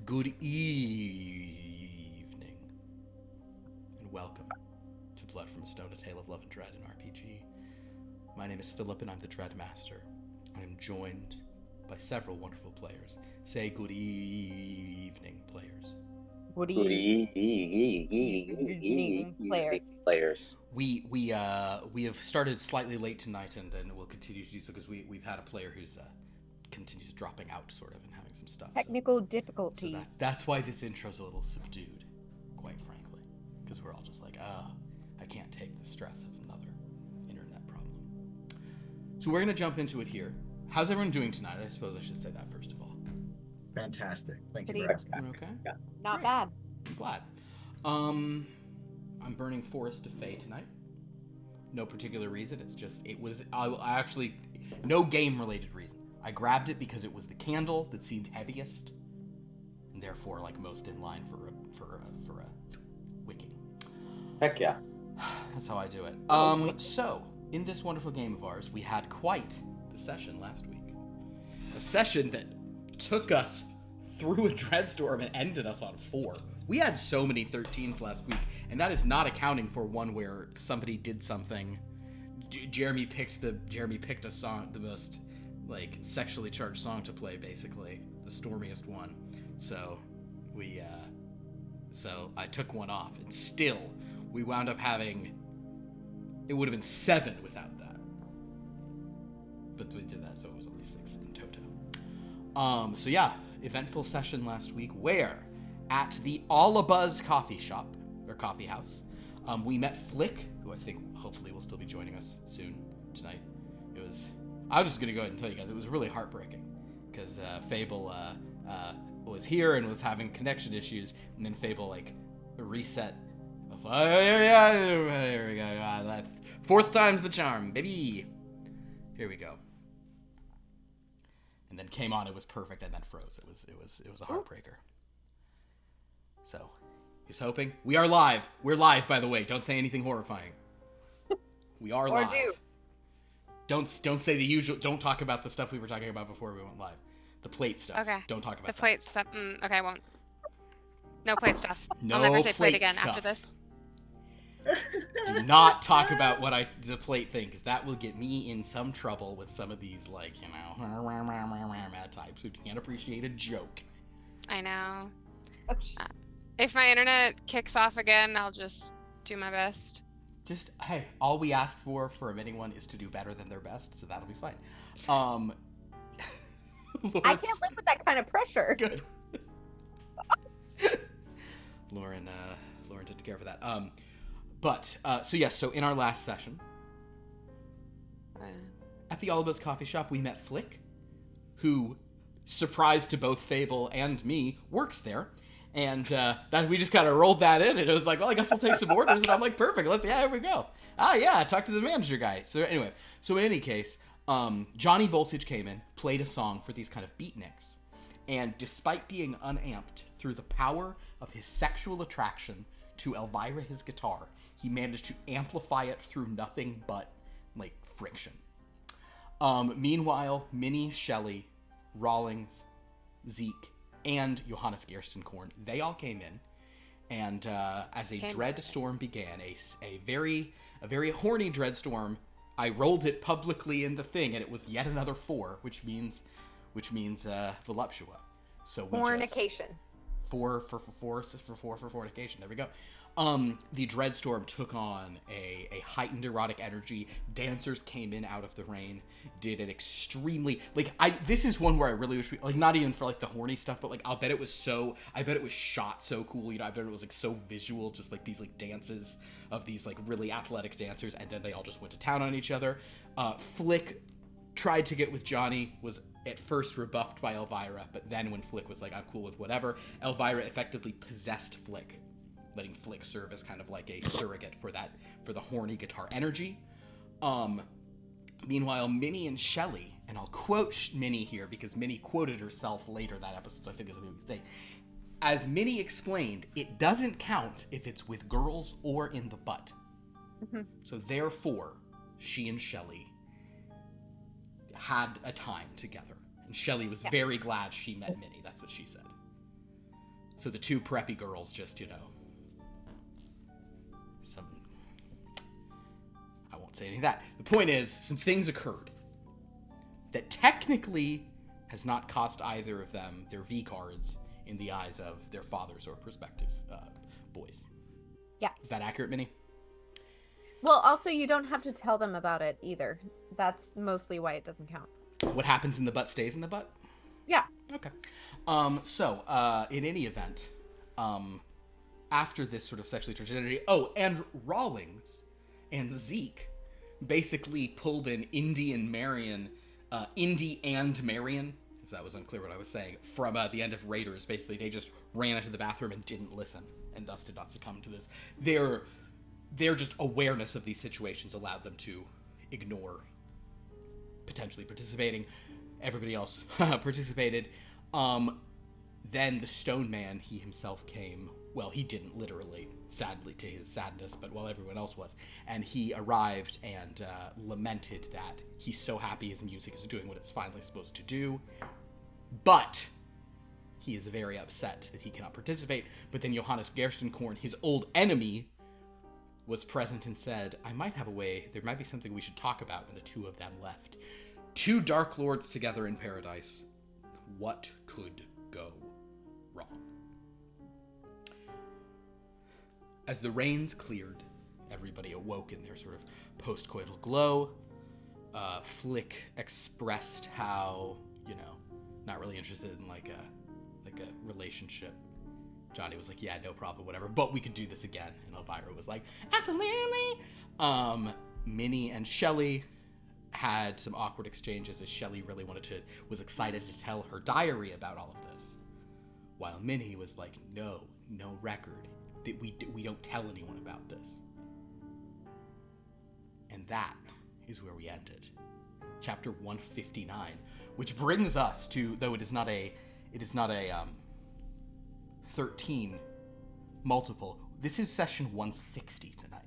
Good evening, and welcome to Blood from a Stone, A Tale of Love and Dread, an RPG. My name is Philip, and I'm the Dread Master. I am joined by several wonderful players. Say good evening, players. Good evening, players. We have started slightly late tonight, and we'll continue to do so because we've had a player who's continues dropping out, sort of, and having some stuff. Technical difficulties. So that's why this intro's a little subdued, quite frankly, because we're all just like, I can't take the stress of another internet problem. So we're gonna jump into it here. How's everyone doing tonight? I suppose I should say that first of all. Fantastic. Thank you Pretty very much. We're okay? Yeah. Not Great. bad. I'm glad. I'm burning Forest of Fey tonight. No particular reason. I actually, no game-related reason. I grabbed it because it was the candle that seemed heaviest, and therefore, like, most in line for a wicking. Heck yeah. That's how I do it. So, in this wonderful game of ours, we had quite the session last week. A session that took us through a dreadstorm and ended us on 4. We had so many 13s last week, and that is not accounting for one where somebody did something. Jeremy picked a song, the most like sexually charged song to play, basically the stormiest one. So I took one off, and still we wound up having. It would have been 7 without that, but we did that, so it was only 6 in toto. So yeah, eventful session last week where at the Allabuzz coffee shop or coffee house, we met Flick, who I think hopefully will still be joining us soon tonight. I was just gonna go ahead and tell you guys, it was really heartbreaking because Fable was here and was having connection issues, and then Fable like reset. Here we go. That's 4th time's the charm, baby. Here we go. And then came on. It was perfect, and then froze. It was a heartbreaker. So, he's hoping. We are live. We're live, by the way. Don't say anything horrifying. We are live. Or do. Don't say the usual. Don't talk about the stuff we were talking about before we went live. The plate stuff. Okay. Don't talk about The that. plate stuff. Okay, I won't. No plate stuff. No I'll never say plate plate again stuff. after this. Do not talk about the plate thing, because that will get me in some trouble with some of these, like, types who can't appreciate a joke. I know. If my internet kicks off again, I'll just do my best. Just, hey, all we ask for from anyone is to do better than their best, so that'll be fine. I can't live with that kind of pressure. Good. Lauren took care of that. So in our last session, at the Allabuzz coffee shop, we met Flick, who, surprise to both Fable and me, works there. And that we just kind of rolled that in, and it was like, well, I guess I'll take some orders. And I'm like, perfect, here we go. Talk to the manager guy. So anyway, in any case, Johnny Voltage came in, played a song for these kind of beatniks. And despite being unamped through the power of his sexual attraction to Elvira, his guitar, he managed to amplify it through nothing but, like, friction. Meanwhile, Minnie, Shelley, Rawlings, Zeke, and Johannes Gerstenkorn, they all came in, and as a dread storm began, a very horny dread storm, I rolled it publicly in the thing, and it was yet another 4, which means voluptua. So we Fornication. For fornication. There we go. The Dreadstorm took on a heightened erotic energy. Dancers came in out of the rain, did an extremely, this is one where I really wish not even for like the horny stuff, but like I bet it was shot so cool, I bet it was like so visual, just like these like dances of these like really athletic dancers, and then they all just went to town on each other. Flick tried to get with Johnny, was at first rebuffed by Elvira, but then when Flick was like, I'm cool with whatever, Elvira effectively possessed Flick, letting Flick serve as kind of like a surrogate for the horny guitar energy. Meanwhile, Minnie and Shelley, and I'll quote Minnie here because Minnie quoted herself later that episode, so I think it's something we can say. As Minnie explained, it doesn't count if it's with girls or in the butt. Mm-hmm. So therefore, she and Shelley had a time together. And Shelley was very glad she met Minnie. That's what she said. So the two preppy girls just, I won't say any of that. The point is, some things occurred that technically has not cost either of them their V cards in the eyes of their fathers or prospective boys. Yeah. Is that accurate, Minnie? Well, also, you don't have to tell them about it either. That's mostly why it doesn't count. What happens in the butt stays in the butt? Yeah. Okay. In any event, after this sort of sexually charged identity, and Rawlings and Zeke basically pulled an Indy and Marion, if that was unclear what I was saying, from the end of Raiders. Basically, they just ran into the bathroom and didn't listen, and thus did not succumb to this. Their just awareness of these situations allowed them to ignore potentially participating. Everybody else participated. Then the Stone Man, he himself came. Well, he didn't literally, sadly to his sadness, but while everyone else was. And he arrived and lamented that he's so happy his music is doing what it's finally supposed to do. But he is very upset that he cannot participate. But then Johannes Gerstenkorn, his old enemy, was present and said, I might have a way, there might be something we should talk about, and the two of them left. Two Dark Lords together in paradise. What could go wrong? As the rains cleared, everybody awoke in their sort of post-coital glow. Flick expressed how, not really interested in like a relationship. Johnny was like, yeah, no problem, whatever, but we could do this again. And Elvira was like, absolutely. Minnie and Shelley had some awkward exchanges as Shelley really was excited to tell her diary about all of this. While Minnie was like, no record. That we don't tell anyone about this. And that is where we ended. Chapter 159, which brings us to, though it is not a 13 multiple, this is session 160 tonight,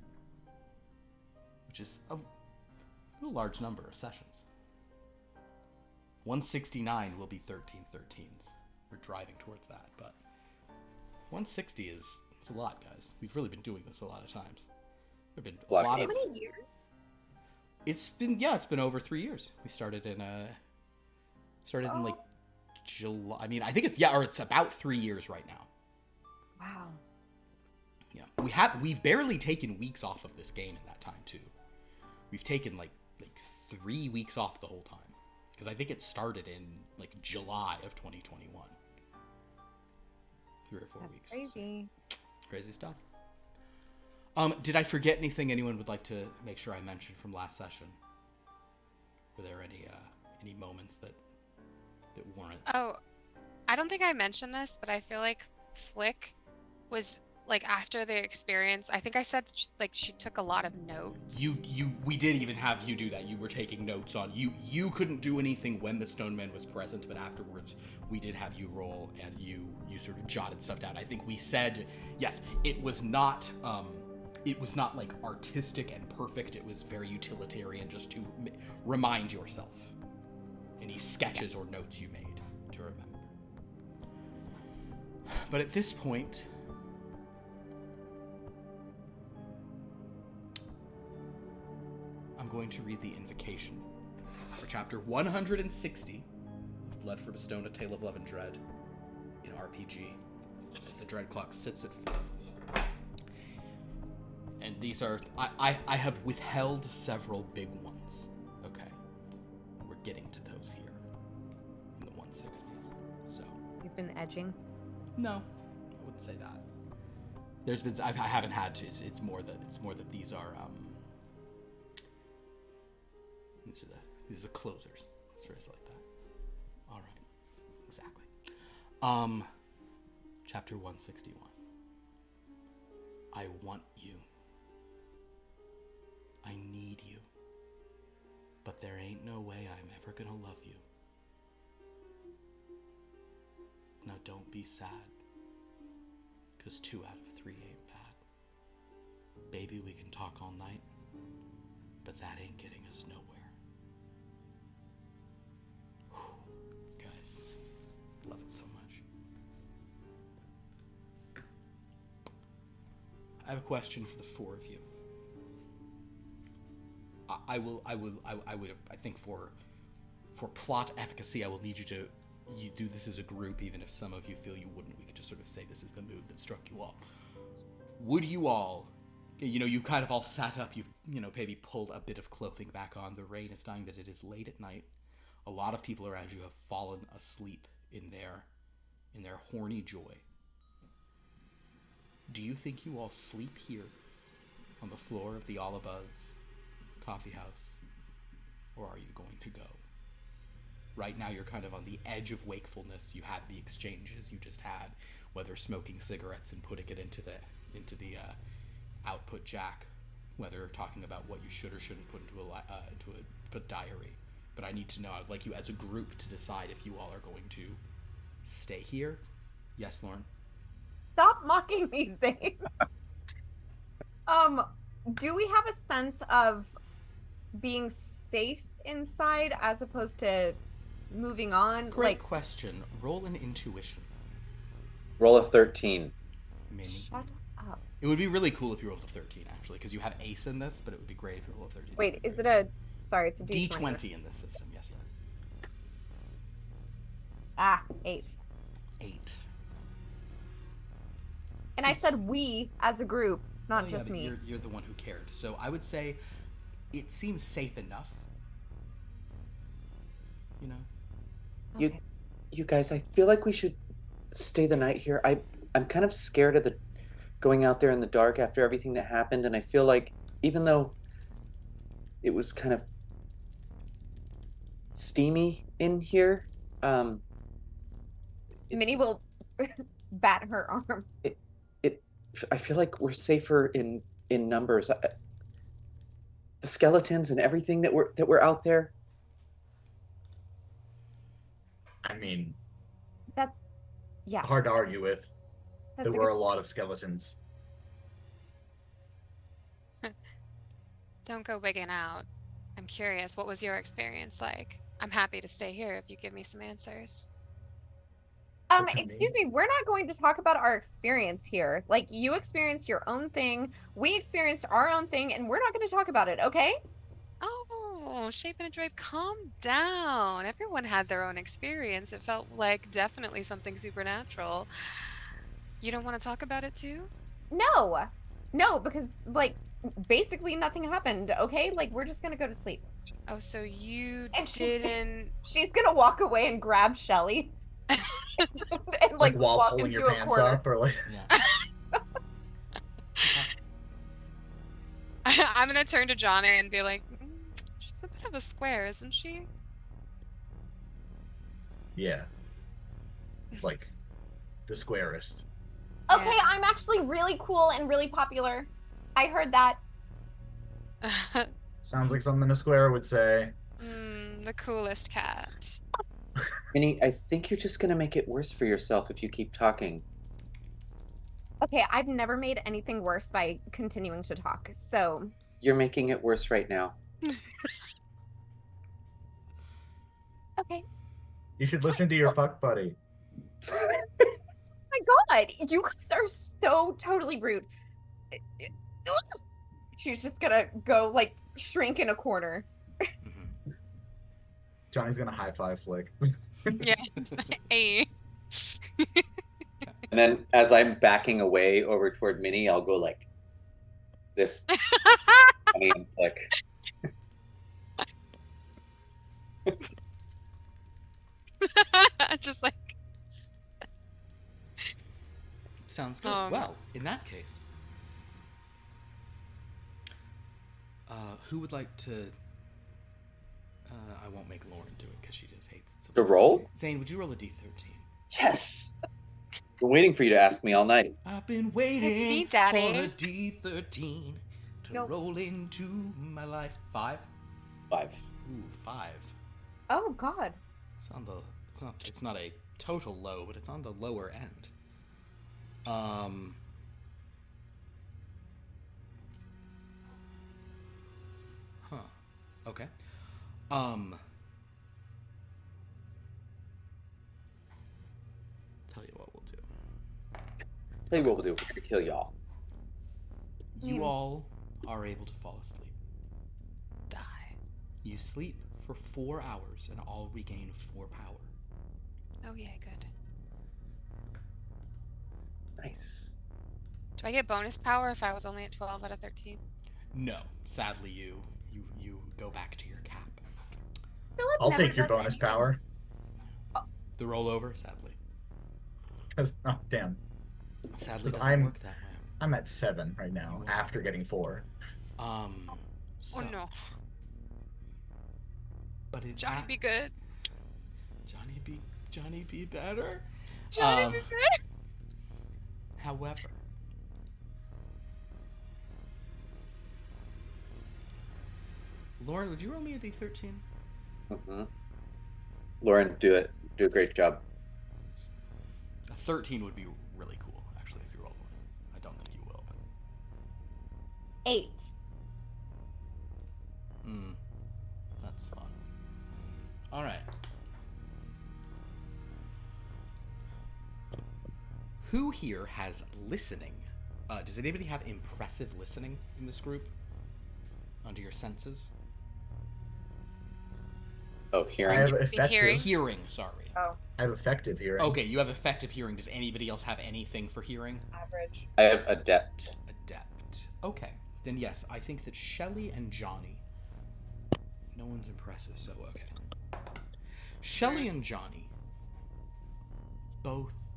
which is a large number of sessions. 169 will be 13 13s. We're driving towards that, but 160 it's a lot, guys. We've really been doing this a lot of times. There've been a lot How of... many years? It's been over 3 years. We started in like July. I mean, I think it's about 3 years right now. Wow. Yeah. We've barely taken weeks off of this game in that time too. We've taken like 3 weeks off the whole time. Because I think it started in like July of 2021. 3 or 4 weeks. Crazy. Crazy stuff. Did I forget anything anyone would like to make sure I mentioned from last session? Were there any moments that warrant? Oh, I don't think I mentioned this, but I feel like Flick was like after the experience. I think I said she took a lot of notes. We did even have you do that. You were taking notes on you couldn't do anything when the Stone Man was present, but afterwards we did have you roll and you sort of jotted stuff down. I think we said yes. It was not like artistic and perfect. It was very utilitarian, just to remind yourself any sketches or notes you made to remember. But at this point, I'm going to read the invocation for chapter 160 of Blood from a Stone, A Tale of Love and Dread in RPG, as the Dread Clock sits at 4. And these are, I have withheld several big ones, okay? We're getting to those here in the 160s, so. You've been edging? No, I wouldn't say that. There's been, I haven't had to, it's more that these are the closers. Let's phrase it like that. All right, exactly. Chapter 161. I want you. I need you. But there ain't no way I'm ever gonna love you. Now don't be sad. 'Cause 2 out of 3 ain't bad. Baby, we can talk all night. But that ain't getting us nowhere. Whew. Guys, love it so much. I have a question for the four of you. I think for plot efficacy, I will need you do this as a group, even if some of you feel you wouldn't. We could just sort of say this is the mood that struck you all. Would you all, you kind of all sat up, you've, maybe pulled a bit of clothing back on. The rain is dying, but it is late at night. A lot of people around you have fallen asleep in their horny joy. Do you think you all sleep here on the floor of the Allabuzz coffee house? Or are you going to go? Right now you're kind of on the edge of wakefulness. You had the exchanges you just had, whether smoking cigarettes and putting it into the output jack, whether talking about what you should or shouldn't put into a diary. But I need to know, I'd like you as a group to decide if you all are going to stay here. Yes, Lauren? Stop mocking me, Zane. Do we have a sense of being safe inside as opposed to moving on? Great question. Roll an intuition. Roll a 13. Minnie. Shut up. It would be really cool if you rolled a 13, actually, because you have ace in this, but it would be great if you rolled a 13. Wait, is it a... Sorry, it's a D20. D20 in this system, yes. 8. 8. And I said we as a group, not Oh, just but me. You're the one who cared. So I would say it seems safe enough. Okay. You guys, I feel like we should stay the night here. I'm kind of scared of going out there in the dark after everything that happened, and I feel like even though it was kind of steamy in here, Minnie will bat her arm. I feel like we're safer in numbers. The skeletons and everything that were out there. I mean, That's... Yeah. hard to argue with. That's There were a lot of skeletons. Don't go wigging out. I'm curious, what was your experience like? I'm happy to stay here if you give me some answers. Excuse me, we're not going to talk about our experience here. Like, you experienced your own thing, we experienced our own thing, and we're not going to talk about it, okay? Oh, Shape and a Drape, calm down. Everyone had their own experience. It felt like definitely something supernatural. You don't want to talk about it too? No, because, like, basically nothing happened, okay? Like, we're just going to go to sleep. Oh, so you And didn't... She's going to walk away and grab Shelly. and, Like while walk pulling into your a pants corner. up, or like... Yeah. I'm gonna turn to Johnny and be like, she's a bit of a square, isn't she? Yeah. Like, the squarest. Okay, Yeah. I'm actually really cool and really popular. I heard that. Sounds like something a square would say. The coolest cat. Minnie, I think you're just gonna make it worse for yourself if you keep talking. Okay, I've never made anything worse by continuing to talk, so... You're making it worse right now. Okay. You should listen to your fuck buddy. My God, you guys are so totally rude. She's just gonna go, like, shrink in a corner. Mhm. Johnny's gonna high five Flick. Yeah. Hey. And then as I'm backing away over toward Minnie, I'll go like this. Johnny and Flick. Just like, Sounds good. Well, in that case, who would like to... I won't make Lauren do it because she just hates it. So The roll? Zane, would you roll a d13? Yes. Been waiting for you to ask me all night. I've been waiting me, Daddy. for a d13 to Nope. roll into my life. 5? 5. Ooh, 5. Oh, God. It's not a total low, but it's on the lower end. Okay. Tell you what we'll do. Tell you what we'll do. We're gonna kill y'all. You all are able to fall asleep. Die. You sleep for 4 hours and all regain 4 power. Oh yeah, good. Nice. Do I get bonus power if I was only at 12 out of 13? No, sadly, you go back to your cap. Philip I'll never take your does bonus anything. power. The rollover, sadly. Because, oh, damn. Sadly, 'Cause doesn't work that way. I'm at 7 right now You are. after getting 4. So, Oh no. But it Johnny be good. Johnny be better. Johnny be good. However, Lauren, would you roll me a d13? Mm-hmm. Lauren, do it. Do a great job. A 13 would be really cool, actually, if you roll one. I don't think you will, but 8. that's fun. All right. Who here has listening? Does anybody have impressive listening in this group? Under your senses? Oh, I hearing. have you. effective. Hearing. Hearing, sorry. Oh, I have effective hearing. Okay, you have effective hearing. Does anybody else have anything for hearing? average. I have adept. Adept. Okay. Then yes, I think that Shelly and Johnny. No one's impressive, so okay. Shelly and Johnny both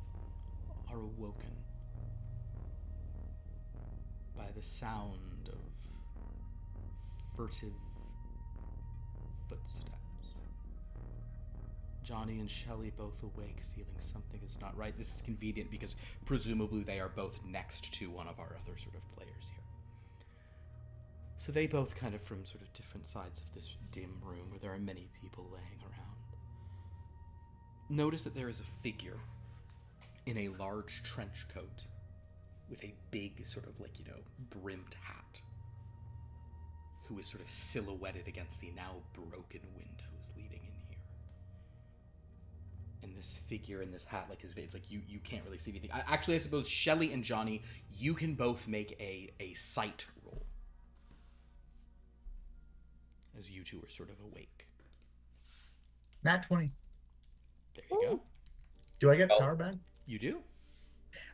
are awoken by the sound of furtive footsteps. Johnny and Shelly both awake, feeling something is not right. This is convenient because presumably they are both next to one of our other sort of players here. So they both kind of from sort of different sides of this dim room where there are many people laying around. Notice that there is a figure in a large trench coat with a big sort of like, brimmed hat, who is sort of silhouetted against the now broken windows leading in here. And this figure in this hat, like it's like you can't really see anything. I suppose Shelly and Johnny, you can both make a sight roll. As you two are sort of awake. Nat 20. There you go. Do I get Oh. power back? You do.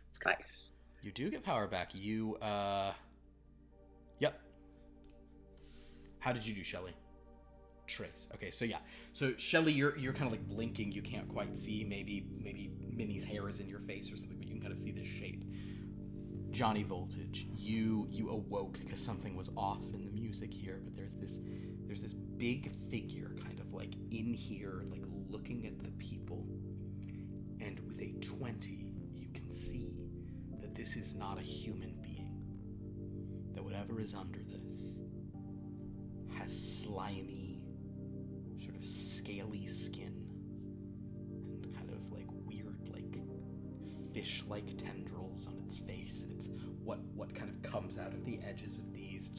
It's nice. You do get power back. You, Yep. How did you do, Shelly? Trace. Okay, so yeah. So Shelly, you're kind of like blinking. You can't quite see. Maybe Minnie's hair is in your face or something, but you can kind of see this shape. Johnny Voltage, you awoke because something was off in the music here, but there's this big figure kind of like in here, like looking at the people. And with a 20, you can see that this is not a human being. That whatever is under this has slimy, sort of scaly skin and kind of like weird, like fish-like tendrils on its face, and it's what kind of comes out of the edges of these.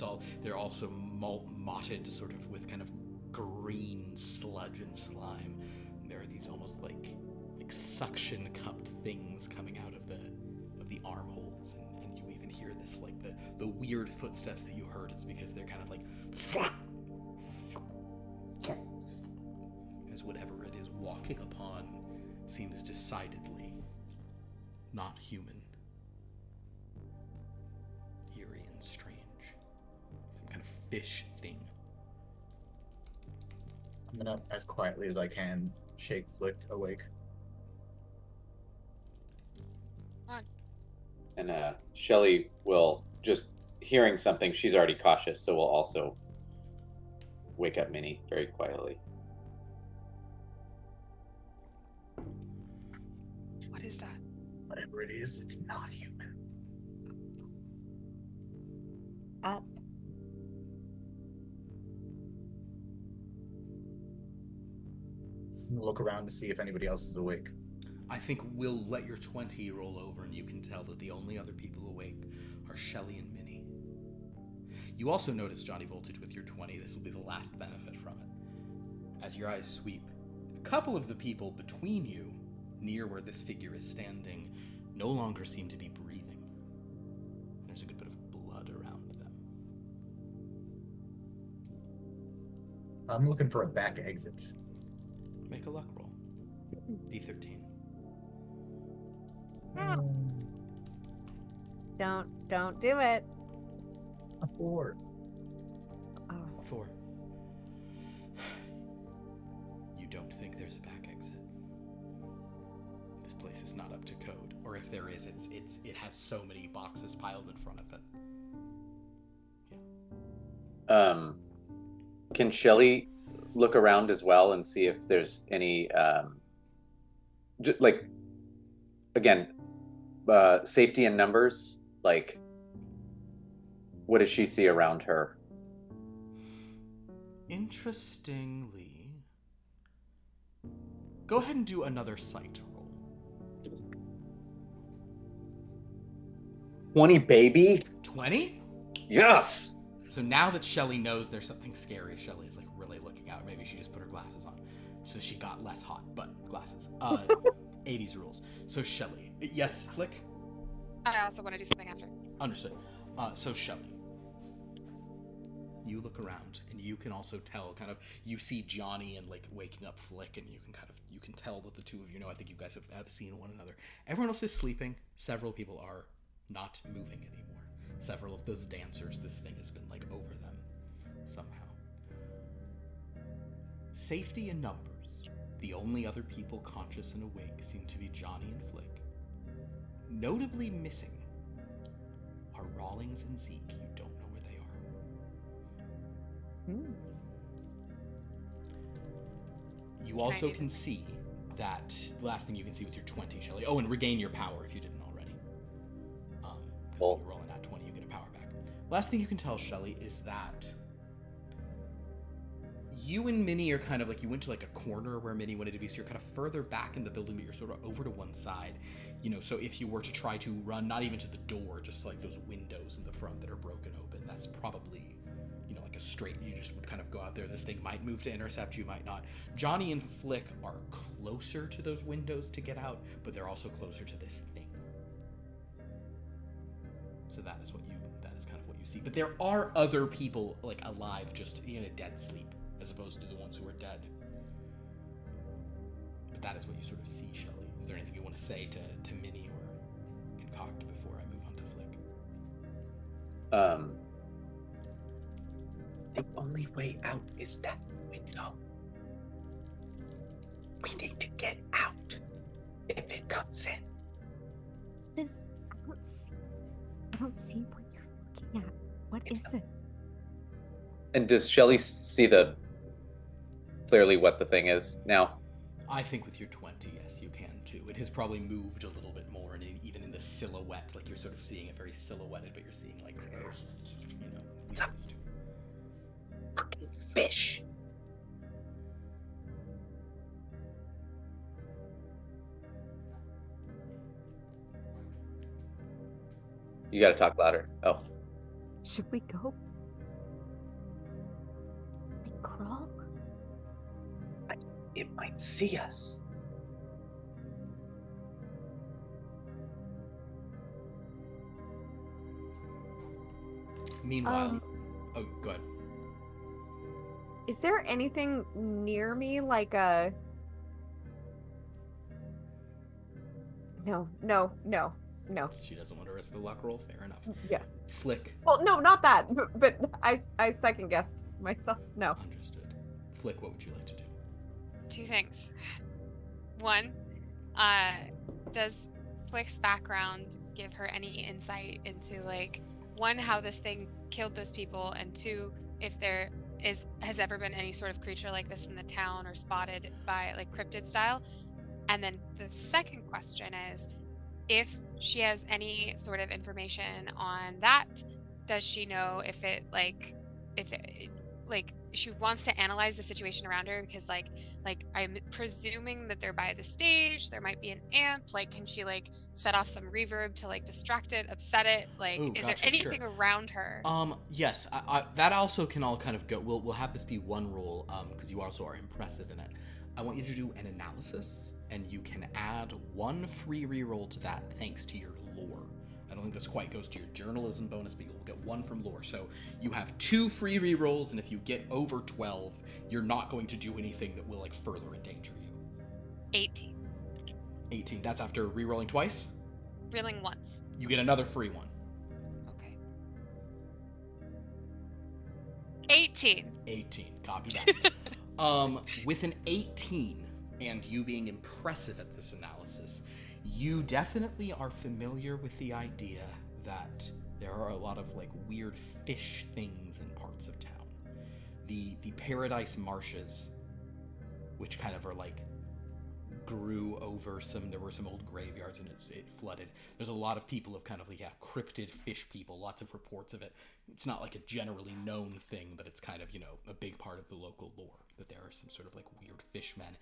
They're also motted sort of with kind of green sludge and slime. And there are these almost like suction cupped things coming out of the armholes, and you even hear this like the weird footsteps that you heard is because they're kind of like as whatever it is walking upon seems decidedly not human, eerie and strange, some kind of fish thing. I'm gonna, as quietly as I can, shake Flick awake. And Shelly will, just hearing something, she's already cautious, so will also wake up Minnie very quietly. What is that? Whatever it is, it's not human. Up. I'm gonna look around to see if anybody else is awake. I think we'll let your 20 roll over, and you can tell that the only other people awake are Shelly and Minnie. You also notice, Johnny Voltage, with your 20, this will be the last benefit from it. As your eyes sweep, a couple of the people between you, near where this figure is standing, no longer seem to be breathing. There's a good bit of blood around I'm looking for a back exit. Make a luck roll. D13. Don't do it. A 4. Oh. 4. You don't think there's a back exit. This place is not up to code, or if there is, it has so many boxes piled in front of it. Can Shelly look around as well and see if there's any, like, again, safety in numbers? Like, what does she see around her? Interestingly, go ahead and do another sight roll. 20, baby. 20? Yes. So now that Shelly knows there's something scary, Shelly's like really looking out. Maybe she just put her glasses on. So she got less hot, but glasses. 80s rules. So Shelly. Yes, Flick? I also want to do something after. Understood. So Shelly. You look around and you can also tell kind of, you see Johnny and like waking up Flick, and you can tell that the two of you know, I think you guys have seen one another. Everyone else is sleeping. Several people are not moving anymore. Several of those dancers, this thing has been like over them somehow. Safety in numbers. The only other people conscious and awake seem to be Johnny and Flick. Notably missing are Rawlings and Zeke. You don't know where they are. You also can see that the last thing you can see with your 20, Shelly. Oh, and regain your power if you didn't already. When you roll in that 20, you get a power back. Last thing you can tell, Shelly, is that you and Minnie are kind of like, you went to like a corner where Minnie wanted to be, so you're kind of further back in the building, but you're sort of over to one side. You know, so if you were to try to run, not even to the door, just like those windows in the front that are broken open, that's probably, you know, like a straight, you just would kind of go out there. This thing might move to intercept you, might not. Johnny and Flick are closer to those windows to get out, but they're also closer to this thing. So that is kind of what you see. But there are other people like alive, just in a dead sleep, as opposed to the ones who are dead. But that is what you sort of see, Shelly. Is there anything you want to say to Minnie or Concoct before I move on to Flick? The only way out is that window. We need to get out if it comes in. I don't see what you're looking at. What is it? And does Shelly see clearly what the thing is now? I think with your 20, yes, you can too. It has probably moved a little bit more, and even in the silhouette, like you're sort of seeing it very silhouetted, but you're seeing like, you know, It's a fucking fish. You gotta talk louder. Oh. Should we go? Like crawl? It might see us. Meanwhile, oh, go ahead. Is there anything near me, like a... No. She doesn't want to risk the luck roll. Fair enough. Yeah. Flick. Well, no, not that. But I second guessed myself. No. Understood. Flick, what would you like to do? 2 things. One, does Flick's background give her any insight into, like, 1, how this thing killed those people, and 2, if there has ever been any sort of creature like this in the town or spotted by, like, cryptid style? And then the second question is, if she has any sort of information on that, does she know if she wants to analyze the situation around her, because like I'm presuming that they're by the stage, there might be an amp, like can she like set off some reverb to like distract it, upset it, like Ooh, is gotcha, there anything around her? Yes, that also can all kind of go, we'll have this be one rule, because you also are impressive in it. I want you to do an analysis, and you can add 1 free reroll to that thanks to your lore. I don't think this quite goes to your journalism bonus, but you'll get 1 from lore. So you have 2 free rerolls, and if you get over 12, you're not going to do anything that will like further endanger you. 18. 18. That's after rerolling twice. Reeling once. You get another free one. Okay. 18. 18. Copy that. With an 18, and you being impressive at this analysis, you definitely are familiar with the idea that there are a lot of like weird fish things in parts of town. The Paradise Marshes, which kind of are like grew over there were some old graveyards and it flooded. There's a lot of people of kind of like, cryptid fish people, lots of reports of it. It's not like a generally known thing, but it's kind of, a big part of the local lore, that there are some sort of like weird fishmen.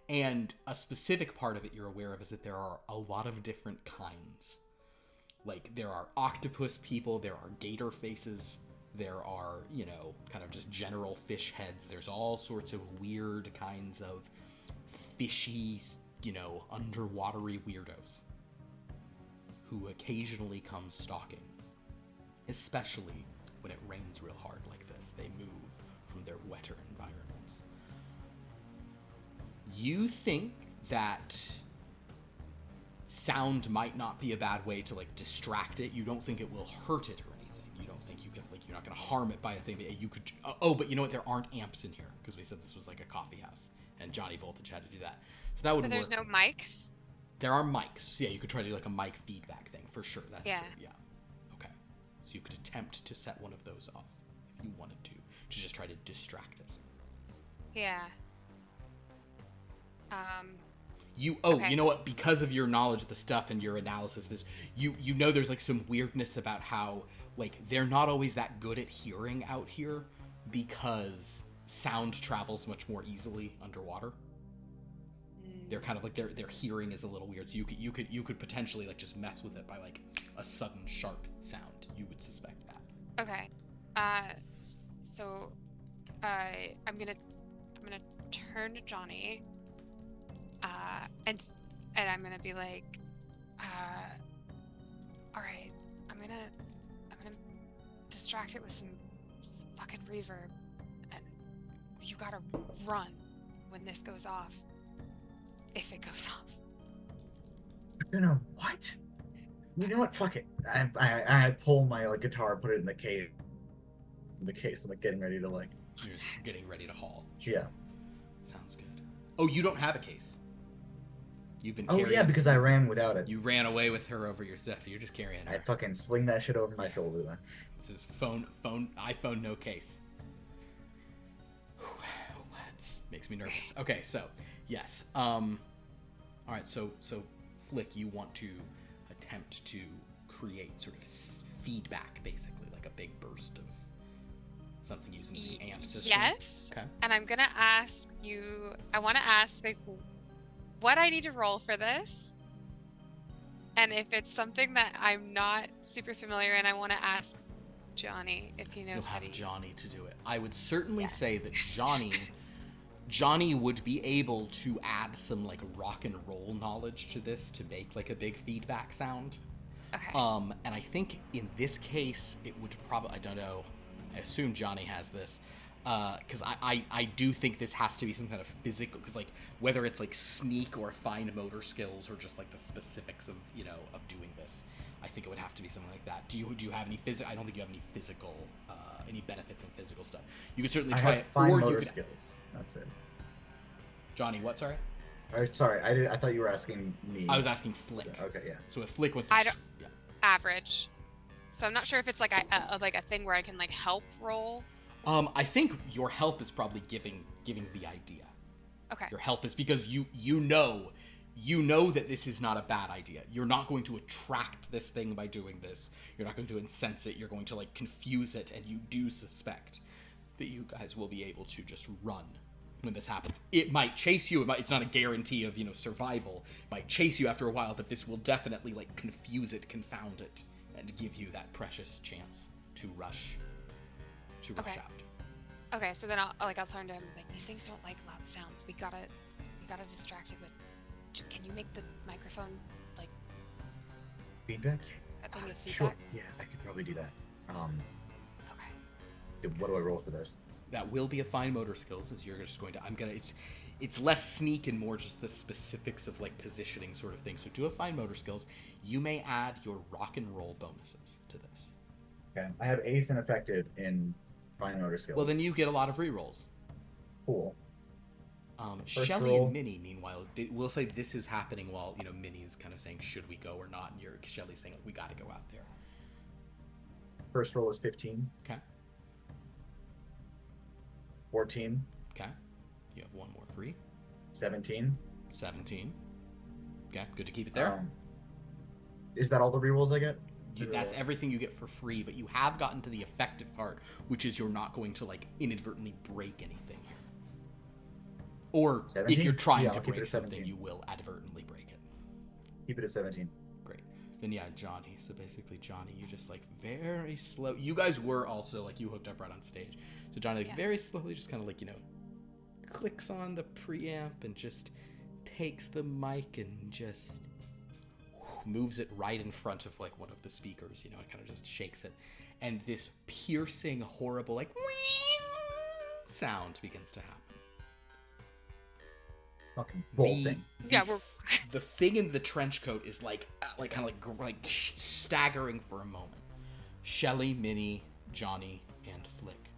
And a specific part of it you're aware of is that there are a lot of different kinds. Like, there are octopus people, there are gator faces, there are, kind of just general fish heads. There's all sorts of weird kinds of fishy, underwatery weirdos who occasionally come stalking. Especially when it rains real hard like this. They move from their wetter environments. You think that sound might not be a bad way to like distract it. You don't think it will hurt it or anything. You don't think you can you're not going to harm it by a thing that you could. But you know what? There aren't amps in here because we said this was like a coffee house, and Johnny Voltage had to do that. So that would. But there's work. no mics. There are mics. So yeah, you could try to do like a mic feedback thing for sure. That's yeah. True. Yeah. Okay. So you could attempt to set one of those off if you wanted to just try to distract it. Yeah. Okay. You know what? Because of your knowledge of the stuff and your analysis, you know there's like some weirdness about how like they're not always that good at hearing out here because sound travels much more easily underwater. They're kind of like their hearing is a little weird, so you could potentially like just mess with it by like a sudden sharp sound. You would suspect that. Okay. So I'm gonna turn to Johnny. And I'm gonna be like, all right, I'm gonna distract it with some fucking reverb, and you gotta run when this goes off. If it goes off. What? You know what? Fuck it. I pull my like guitar, put it in the case. I'm like getting ready to like. You're just getting ready to haul. Yeah. Sounds good. Oh, you don't have a case. You've been. Oh yeah, because I ran without it. You ran away with her over your theft. You're just carrying her. I fucking sling that shit over my shoulder then. This is iPhone, no case. That makes me nervous. Okay, so yes. All right. So Flick, you want to attempt to create sort of feedback, basically, like a big burst of something using the amp system. Yes. Okay. And I'm gonna ask you. I want to ask like, what I need to roll for this, and if it's something that I'm not super familiar, and I want to ask Johnny if he knows how to use. Johnny to do it. I would certainly say that Johnny would be able to add some like rock and roll knowledge to this to make like a big feedback sound. Okay. And I think in this case it would probably, I don't know, I assume Johnny has this, because I do think this has to be some kind of physical, because like whether it's like sneak or fine motor skills or just like the specifics of of doing this, I think it would have to be something like that. Do you have any physical? I don't think you have any physical any benefits in physical stuff. You could certainly try it, fine or motor you could. Skills. That's it. Johnny, what? Sorry. Sorry, I thought you were asking me. I was asking Flick. Okay, yeah. So if Flick wants, I don't. Yeah. Average. So I'm not sure if it's like a thing where I can like help roll. I think your help is probably giving the idea. Okay. Your help is because you know that this is not a bad idea. You're not going to attract this thing by doing this. You're not going to incense it. You're going to like confuse it, and you do suspect that you guys will be able to just run when this happens. It might chase you. It's not a guarantee of survival. It might chase you after a while, but this will definitely like confuse it, confound it, and give you that precious chance to rush Okay. out. Okay, so then I'll turn to him like, these things don't like loud sounds. We gotta distract it with. Can you make the microphone like feedback? thing of Sure. feedback? Yeah, I could probably do that. Okay. What do I roll for this? That will be a fine motor skills, as you're just going to. It's less sneak and more just the specifics of like positioning sort of thing. So do a fine motor skills. You may add your rock and roll bonuses to this. Okay. I have ace and effective in fine motor skills. Well, then you get a lot of rerolls. Cool. First Shelly roll. and Minnie, meanwhile, we'll say this is happening while Minnie's kind of saying, "Should we go or not?" And Shelly's saying, "We got to go out there." First roll is 15. Okay. 14. Okay. You have one more free. 17. 17. Okay. Good to keep it there. Is that all the rerolls I get? That's everything you get for free, but you have gotten to the effective part, which is you're not going to like inadvertently break anything here. Or 17? if you're trying Yeah, to I'll keep it break at something, 17. you will advertently break it. Keep it at 17. Great. Then yeah, Johnny. So basically, Johnny, you just like very slow. You guys were also like you hooked up right on stage. So Johnny like very slowly just kind of like clicks on the preamp and just takes the mic and just moves it right in front of like one of the speakers. And kind of just shakes it, and this piercing, horrible like sound begins to happen. Fucking roll thing. The thing in the trench coat is like staggering for a moment. Shelly, Minnie, Johnny, and Flick.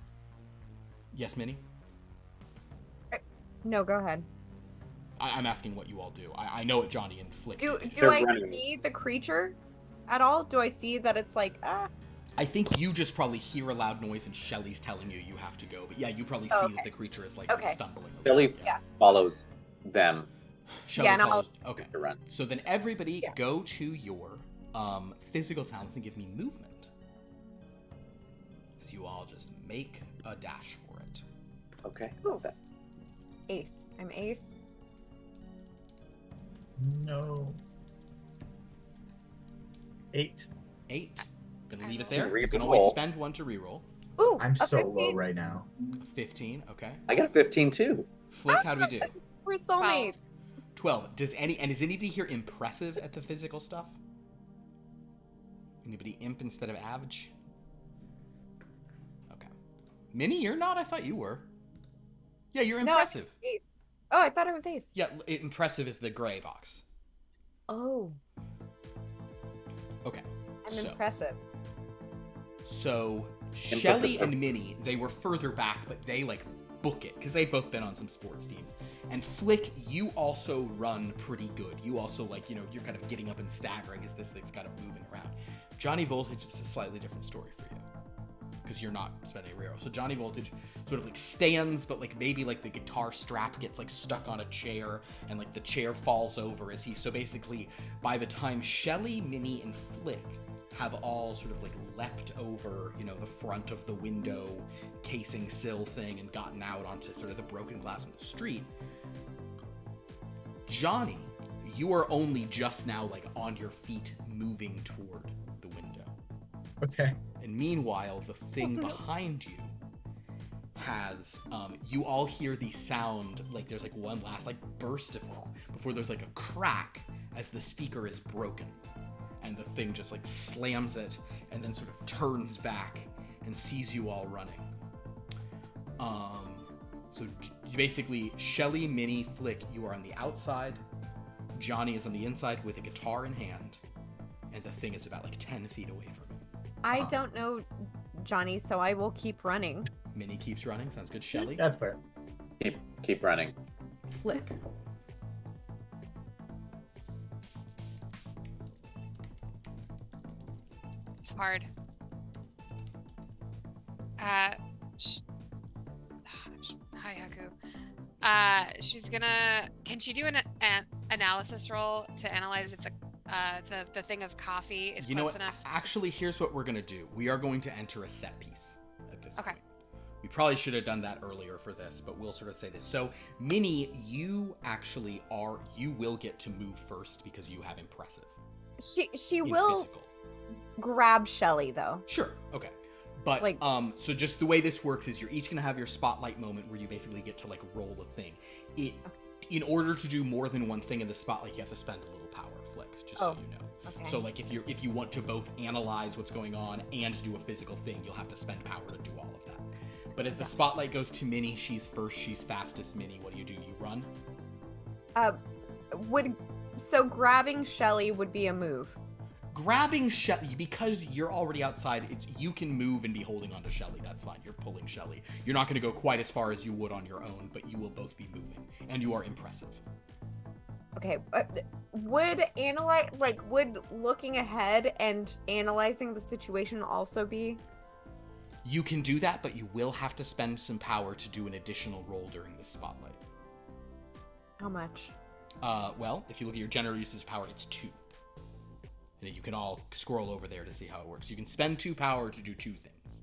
Yes, Minnie? No, go ahead. I'm asking what you all do. I know what Johnny and Flick Do They're I running. see the creature at all? Do I see that it's like, I think you just probably hear a loud noise and Shelly's telling you have to go. But yeah, you probably see that the creature is like stumbling a little. Shelly follows them Shelly and follows. Okay. to run. So then everybody go to your physical talents and give me movement. As you all just make a dash for it. Okay. ace? I'm ace. No. 8. 8. Gonna leave it there. Reroll. You can always spend one to reroll. Ooh, I'm a so 15. low right now. 15. Okay. I got a 15 too. Flick, how do we do? We're soulmates. 12. Is anybody here impressive at the physical stuff? Anybody imp instead of average? Okay. Minnie, you're not? I thought you were. Yeah, you're impressive. No, ace. Oh, I thought it was ace. Yeah, impressive is the gray box. Oh, Okay. I'm impressive. So Shelly and Minnie, they were further back, but they like book it because they've both been on some sports teams. And Flick, you also run pretty good. You also you're kind of getting up and staggering as this thing's kind of moving around. Johnny Voltage is a slightly different story for you because you're not spending a reroll. So Johnny Voltage sort of like stands, but like maybe like the guitar strap gets like stuck on a chair and like the chair falls over as he. So basically, by the time Shelly, Minnie, and Flick have all sort of like leapt over, the front of the window casing sill thing and gotten out onto sort of the broken glass on the street. Johnny, you are only just now like on your feet moving toward the window. Okay. And meanwhile, the thing behind you has, you all hear the sound, like there's like one last like burst of, before there's like a crack as the speaker is broken. And the thing just like slams it and then sort of turns back and sees you all running. So basically, Shelly, Minnie, Flick, you are on the outside. Johnny is on the inside with a guitar in hand. And the thing is about like 10 feet away from you. I don't know, Johnny, so I will keep running. Minnie keeps running. Sounds good. Shelly? That's fair. Keep running. Flick. It's hard. Hi, Haku. She's gonna. Can she do an analysis roll to analyze if the thing of coffee is close enough? Actually, here's what we're gonna do. We are going to enter a set piece at this Okay. point. We probably should have done that earlier for this, but we'll sort of say this. So, Minnie, you will get to move first because you have impressive. She in will physical. grab Shelly though. Sure. Okay. But Like- so just the way this works is you're each gonna have your spotlight moment where you basically get to like roll a thing. In order to do more than one thing in the spotlight, you have to spend a little power, Flick, just so you know. Okay. So like if you want to both analyze what's going on and do a physical thing, you'll have to spend power to do all of that. But as the spotlight goes to Minnie, she's first, she's fastest. Minnie, what do? You run? So grabbing Shelly would be a move. Grabbing Shelly, because you're already outside, you can move and be holding onto Shelly. That's fine. You're pulling Shelly. You're not going to go quite as far as you would on your own, but you will both be moving, and you are impressive. Okay, would looking ahead and analyzing the situation also be? You can do that, but you will have to spend some power to do an additional roll during the spotlight. How much? Well, if you look at your general usage of power, it's 2. And you can all scroll over there to see how it works. You can spend 2 power to do 2 things.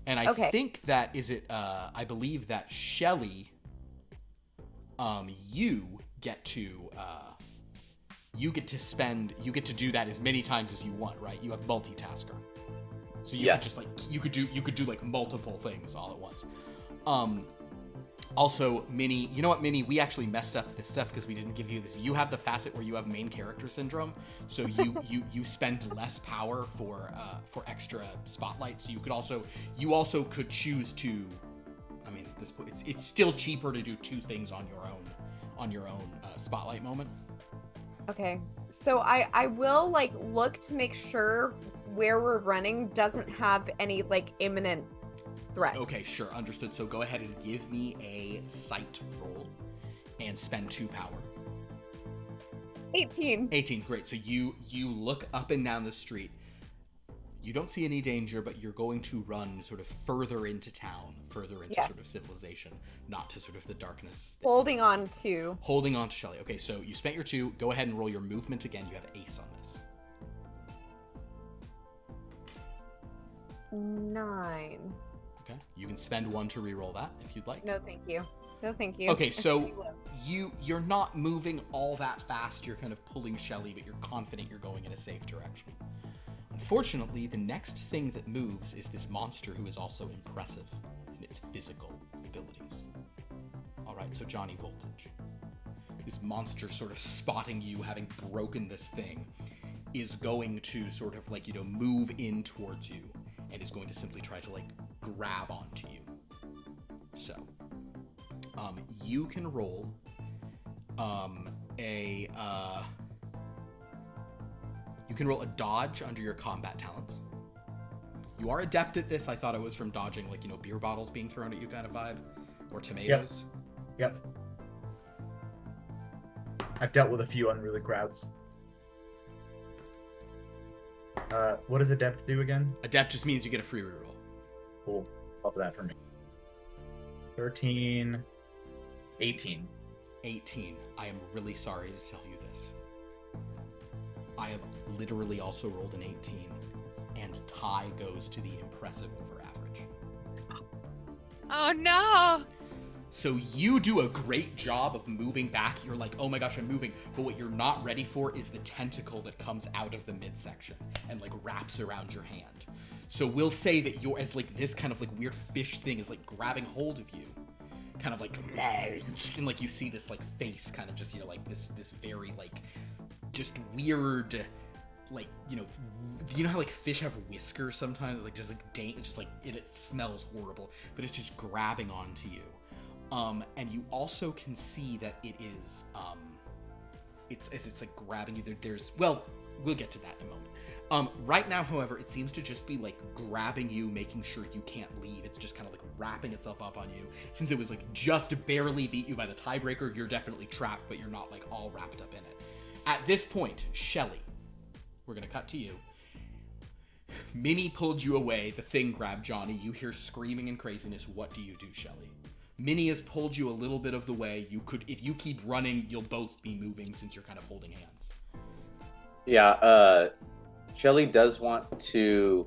And I think that I believe that Shelly, you get to do that as many times as you want, right? You have multitasker. So you could just you could do like multiple things all at once. Also, Minnie, you know what, Minnie? We actually messed up this stuff because we didn't give you this. You have the facet where you have main character syndrome, so you spend less power for extra spotlight. So you also could choose to. I mean, at this point, it's still cheaper to do 2 things on your own spotlight moment. Okay, so I will look to make sure where we're running doesn't have any imminent threat. Okay, sure, understood. So go ahead and give me a sight roll and spend 2 power. 18. 18, great. So you look up and down the street. You don't see any danger, but you're going to run sort of further into town, further into sort of civilization, not to sort of the darkness. Holding on to Shelly. Okay, so you spent your 2. Go ahead and roll your movement again. You have ace on this. 9. Okay, you can spend 1 to re-roll that if you'd like. No, thank you. No, thank you. Okay, so you're not moving all that fast. You're kind of pulling Shelly, but you're confident you're going in a safe direction. Unfortunately, the next thing that moves is this monster who is also impressive in its physical abilities. All right, so Johnny Voltage. This monster sort of spotting you having broken this thing is going to sort of move in towards you and is going to simply try to grab onto you. So, you can roll a dodge under your combat talents. You are adept at this. I thought it was from dodging beer bottles being thrown at you kind of vibe, or tomatoes. Yep. I've dealt with a few unruly crowds. What does adept do again? Adept just means you get a free reroll. Cool. Love that for me. 13, 18. 18. I am really sorry to tell you this. I have literally also rolled an 18, and tie goes to the impressive over average. Oh no! So you do a great job of moving back. You're like, oh my gosh, I'm moving. But what you're not ready for is the tentacle that comes out of the midsection and wraps around your hand. So we'll say that you're as this kind of weird fish thing is grabbing hold of you. Kind of and you see this face kind of just, this very just weird, you know how fish have whiskers sometimes, it smells horrible, but it's just grabbing onto you. And you also can see that it is, it's grabbing you. We'll get to that in a moment. Right now, however, it seems to just be grabbing you, making sure you can't leave. It's just kind of wrapping itself up on you. Since it was just barely beat you by the tiebreaker, you're definitely trapped, but you're not all wrapped up in it. At this point, Shelly, we're gonna cut to you. Minnie pulled you away. The thing grabbed Johnny. You hear screaming and craziness. What do you do, Shelly? Minnie has pulled you a little bit of the way. You could, if you keep running, you'll both be moving since you're kind of holding hands. Yeah, Shelly does want to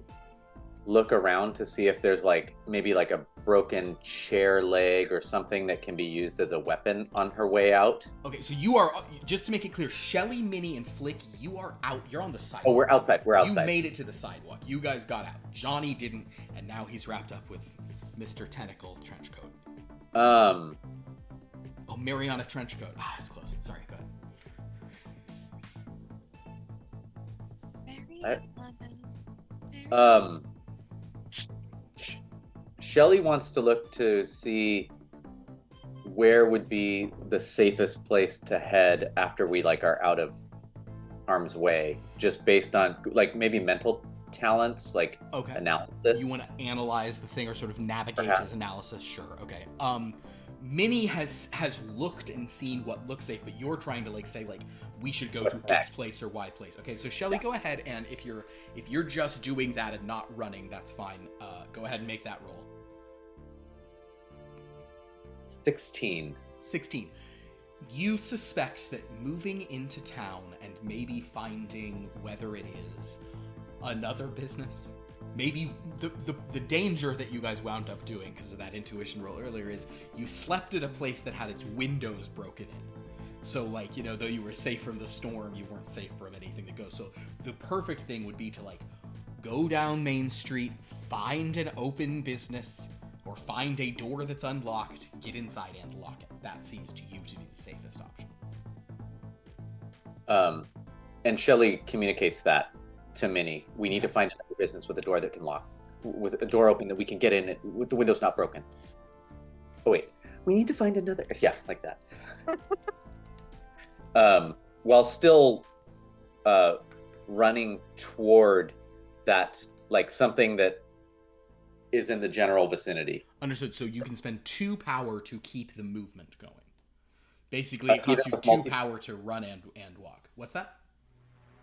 look around to see if there's maybe a broken chair leg or something that can be used as a weapon on her way out. Okay, so you are, just to make it clear, Shelly, Minnie, and Flick, you are out. You're on the sidewalk. Oh, we're outside. You made it to the sidewalk. You guys got out. Johnny didn't, and now he's wrapped up with Mr. Tentacle Trenchcoat. Oh, Mariana Trenchcoat. Ah, it's close. Sorry, go ahead. Shelly wants to look to see where would be the safest place to head after we like are out of harm's way, just based on like maybe mental talents, like Okay. analysis. You want to analyze the thing or sort of navigate Perhaps. his analysis? Sure. Okay. Minnie has looked and seen what looks safe, but you're trying to like say like we should go What's to X next? place or Y place. Okay, so Shelly, go ahead, and if you're just doing that and not running, that's fine. Go ahead and make that roll. 16. 16. You suspect that moving into town and maybe finding whether it is another business, maybe the danger that you guys wound up doing because of that intuition roll earlier is you slept at a place that had its windows broken in. So like, you know, though you were safe from the storm, you weren't safe from anything that goes. So the perfect thing would be to like go down Main Street, find an open business, or find a door that's unlocked, get inside and lock it. That seems to you to be the safest option. And Shelly communicates that to Minnie. We need to find another business with a door that can lock, with a door open that we can get in with the windows not broken. Oh wait, we need to find another. Yeah, like that. While still running toward that, like something that is in the general vicinity. Understood. So you can spend 2 power to keep the movement going. Basically, it costs you either 2 power to run and walk. What's that?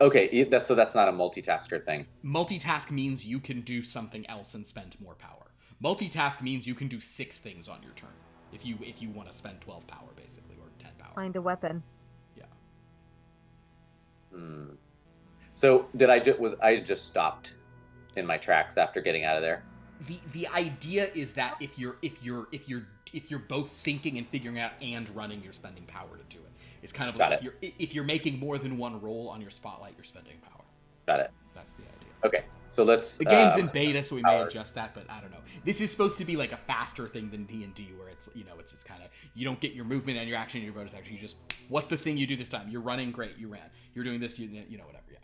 Okay, that's not a multitasker thing. Multitask means you can do something else and spend more power. Multitask means you can do 6 things on your turn. If you want to spend 12 power, basically, or 10 power. Find a weapon. Yeah. So I just stopped in my tracks after getting out of there? The idea is that if you're both thinking and figuring out and running, you're spending power to do it. It's kind of like if you're making more than one roll on your spotlight, you're spending power. Got it. That's the idea. Okay, so let's. The game's in beta, so we may power. adjust that, but I don't know. This is supposed to be like a faster thing than D&D, where it's it's kind of you don't get your movement and your action and your bonus action. You just what's the thing you do this time? You're running, great, you ran. You're doing this, you know whatever. Yeah.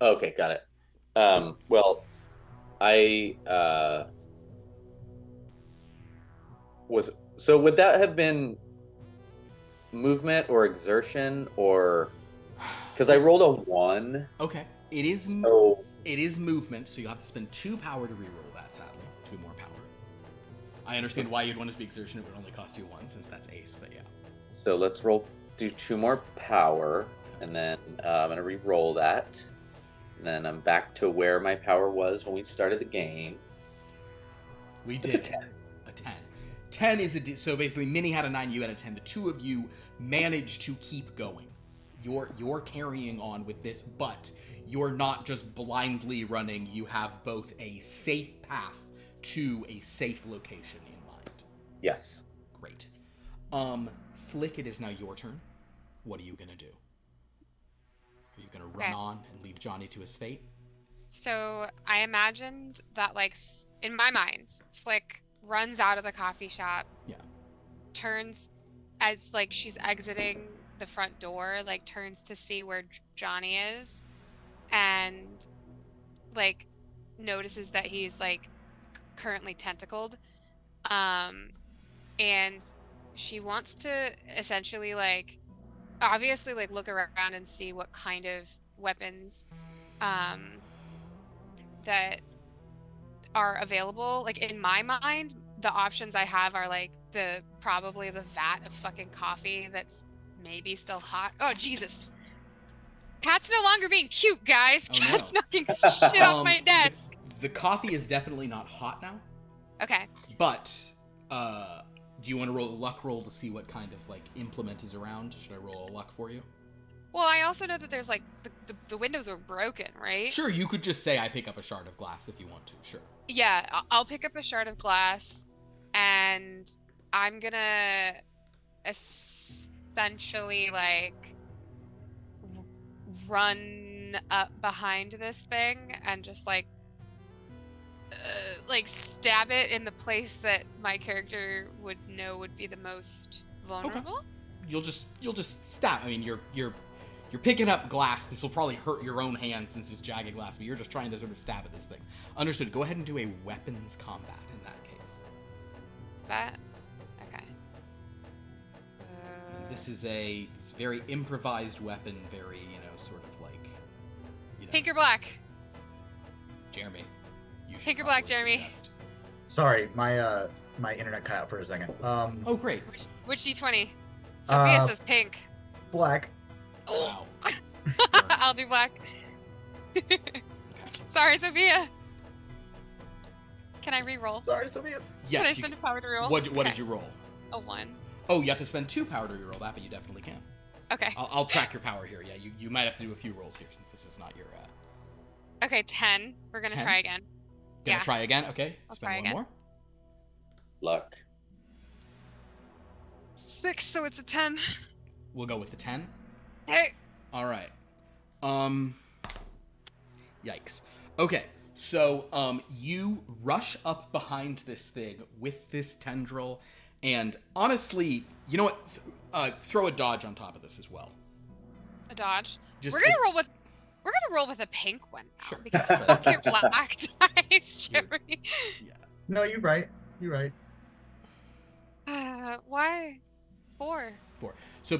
Okay, got it. Well, I was. So would that have been movement or exertion or? Because I rolled a 1. Okay. It is. So It is movement, so you have to spend 2 power to reroll that. Sadly, 2 more power. I understand why you'd want it to be exertion. It would only cost you 1 since that's ace, but yeah. So let's do 2 more power, and then I'm gonna re-roll that, and then I'm back to where my power was when we started the game. We It's did a 10. A 10. 10 is so basically Minnie had a 9, you had a 10. The two of you managed to keep going. You're carrying on with this, but you're not just blindly running. You have both a safe path to a safe location in mind. Yes. Great. Flick, it is now your turn. What are you gonna do? Are you gonna run on and leave Johnny to his fate? So I imagined that, like, in my mind, Flick runs out of the coffee shop. Yeah. Turns as like she's exiting the front door, like turns to see where Johnny is, and like notices that he's like currently tentacled, and she wants to essentially like obviously like look around and see what kind of weapons that are available. Like in my mind, the options I have are like probably the vat of fucking coffee that's maybe still hot. Oh Jesus. Cat's no longer being cute, guys. Oh, no. Cat's knocking shit off my desk. The coffee is definitely not hot now, Okay. but do you want to roll a luck roll to see what kind of like implement is around? Should I roll a luck for you? Well, I also know that there's like the windows are broken, right? Sure, you could just say I pick up a shard of glass if you want to. Sure. Yeah, I'll pick up a shard of glass, and I'm gonna essentially like run up behind this thing and just like stab it in the place that my character would know would be the most vulnerable. You'll just stab. I mean, You're picking up glass. This will probably hurt your own hand since it's jagged glass, but you're just trying to sort of stab at this thing. Understood. Go ahead and do a weapons combat in that case. That? Okay. This is it's very improvised weapon, very, sort of like, Pink or black? Jeremy. You should Pink or black, probably Jeremy? suggest. Sorry, my internet cut out for a second. Oh, great. Which D20? Sophia Uh, says pink. Black. Wow. I'll do black. Sorry, Sophia. Can I re-roll? Sorry, Sophia. Yes, Can I you spend a power to re-roll? What Okay. did you roll? A 1. Oh, you have to spend 2 power to reroll that, but you definitely can. Okay. I'll track your power here. Yeah, you might have to do a few rolls here since this is not your. Okay, 10. We're gonna 10? try again. Gonna Yeah. try again? Okay. I'll Spend try one again. more. Luck. 6, so it's a 10. We'll go with the 10. Hey. All right. Yikes. Okay. So, you rush up behind this thing with this tendril, and honestly, you know what? Throw a dodge on top of this as well. A dodge. Just We're gonna roll with a pink one now Sure. because fuck your black dice, You're- Jeremy. Yeah. No, you're right. You're right. Why 4? 4. So,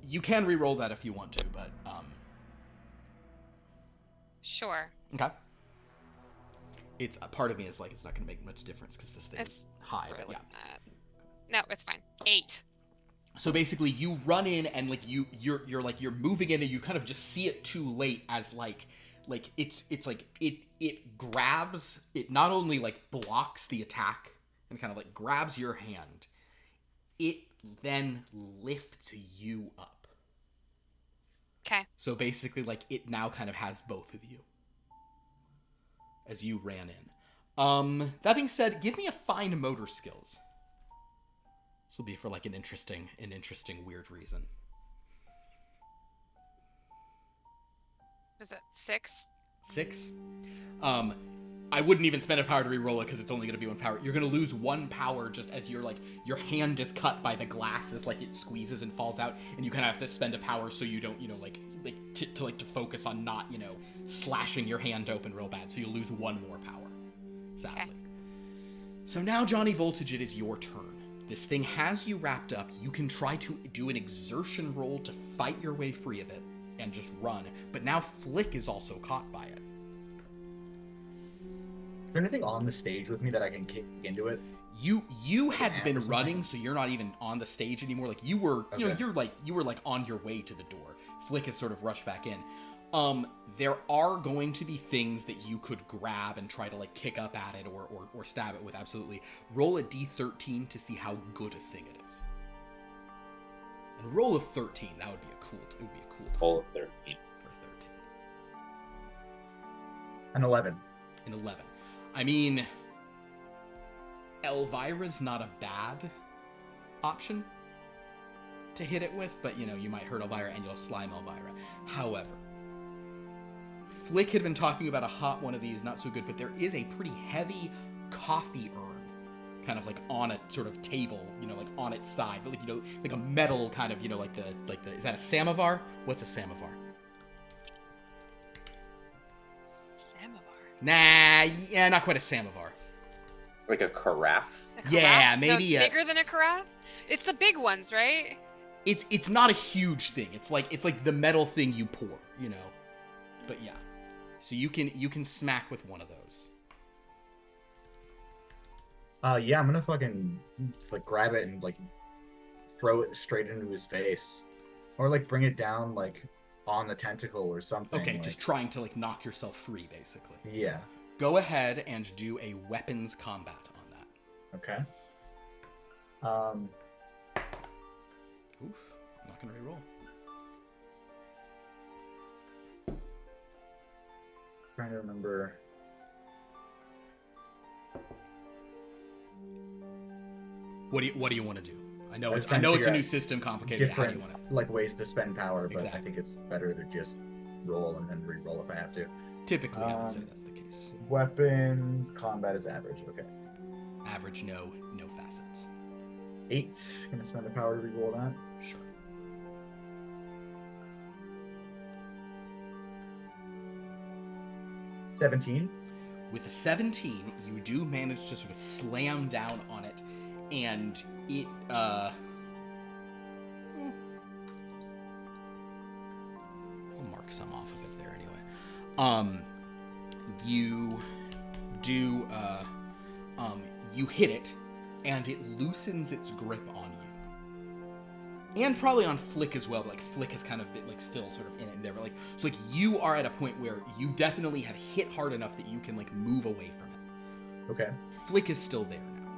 you can re-roll that if you want to, but Sure. okay. It's a part of me is like it's not going to make much difference because this thing It's is high, but Really yeah. bad. No, it's fine. 8. So basically, you run in and like you're moving in and you kind of just see it too late as it grabs it not only like blocks the attack and kind of like grabs your hand, it then lifts you up. Okay. So basically, like it now kind of has both of you as you ran in. That being said, give me a fine motor skills. This will be for like an interesting weird reason. Is it 6? 6. I wouldn't even spend a power to re-roll it because it's only going to be 1 power. You're going to lose 1 power just as your hand is cut by the glass as like it squeezes and falls out, and you kind of have to spend a power so you don't to focus on not slashing your hand open real bad. So you'll lose 1 more power, sadly. Okay. So now, Johnny Voltage, it is your turn. This thing has you wrapped up. You can try to do an exertion roll to fight your way free of it and just run. But now Flick is also caught by it. Is there anything on the stage with me that I can kick into it? You had Yeah, been or something. running, so you're not even on the stage anymore. Like you were, Okay. you were like on your way to the door. Flick has sort of rushed back in. There are going to be things that you could grab and try to like kick up at it or stab it with. Absolutely. Roll a d13 to see how good a thing it is. And roll a 13. That would be a cool. It would be a cool time Roll 13. for 13. An 11. An 11. I mean, Elvira's not a bad option to hit it with, but you might hurt Elvira and you'll slime Elvira. However, Flick had been talking about a hot one of these, not so good, but there is a pretty heavy coffee urn kind of like on a sort of table, like on its side, but like a metal kind of, like the is that a samovar? What's a samovar? Samovar. Nah, yeah, not quite a samovar. Like a carafe. A carafe? Yeah, No, maybe a- bigger than a carafe? It's the big ones, right? It's not a huge thing. It's like the metal thing you pour, But yeah. So you can smack with one of those. Yeah, I'm gonna fucking like grab it and like throw it straight into his face, or like bring it down like on the tentacle or something. Okay, like... just trying to like knock yourself free, basically. Yeah. Go ahead and do a weapons combat on that. Okay. Oof, I'm not gonna reroll. Trying to remember. What do you want to do? I know I was it's trying to a figure new out system, complicated. How do you Different want to? like ways to spend power, but I Exactly. think it's better to just roll and then re-roll if I have to. Typically, I would say that's the case. Weapons combat is average. Okay. Average, no facets. 8. Gonna spend a power to re-roll that. Sure. 17. With a 17, you do manage to sort of slam down on it, and it, I'll mark some off of it there anyway. You do, you hit it, and it loosens its grip on you. And probably on Flick as well, but like Flick has kind of been like still sort of in it and there, but like, so like you are at a point where you definitely have hit hard enough that you can like move away from it. Okay. Flick is still there now.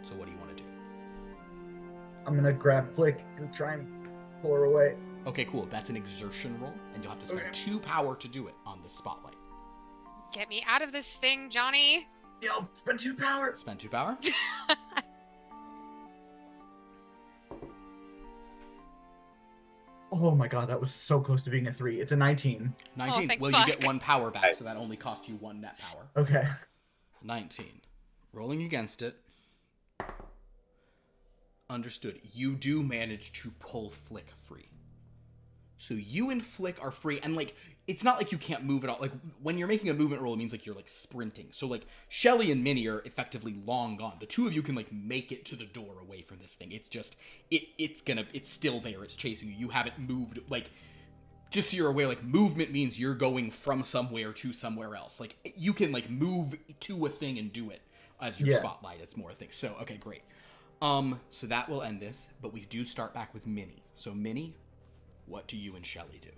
So what do you want to do? I'm gonna grab Flick and try and pull her away. Okay, cool. That's an exertion roll, and you'll have to spend 2 power to do it on the spotlight. Get me out of this thing, Johnny. Yo, spend 2 power. Spend 2 power. Oh my god, that was so close to being a 3. It's a 19. 19. thank Well, fuck. you get 1 power back, so that only costs you 1 net power. Okay. 19. Rolling against it. Understood. You do manage to pull Flick free. So you and Flick are free, and like, it's not like you can't move at all. Like, when you're making a movement roll, it means like you're like sprinting. So like, Shelly and Minnie are effectively long gone. The two of you can like make it to the door away from this thing. It's just, it's still there. It's chasing you. You haven't moved. Like, just so you're aware, like, movement means you're going from somewhere to somewhere else. Like, you can like move to a thing and do it as your spotlight. It's more a thing. So, okay, great. So that will end this, but we do start back with Minnie. So Minnie, what do you and Shelly do?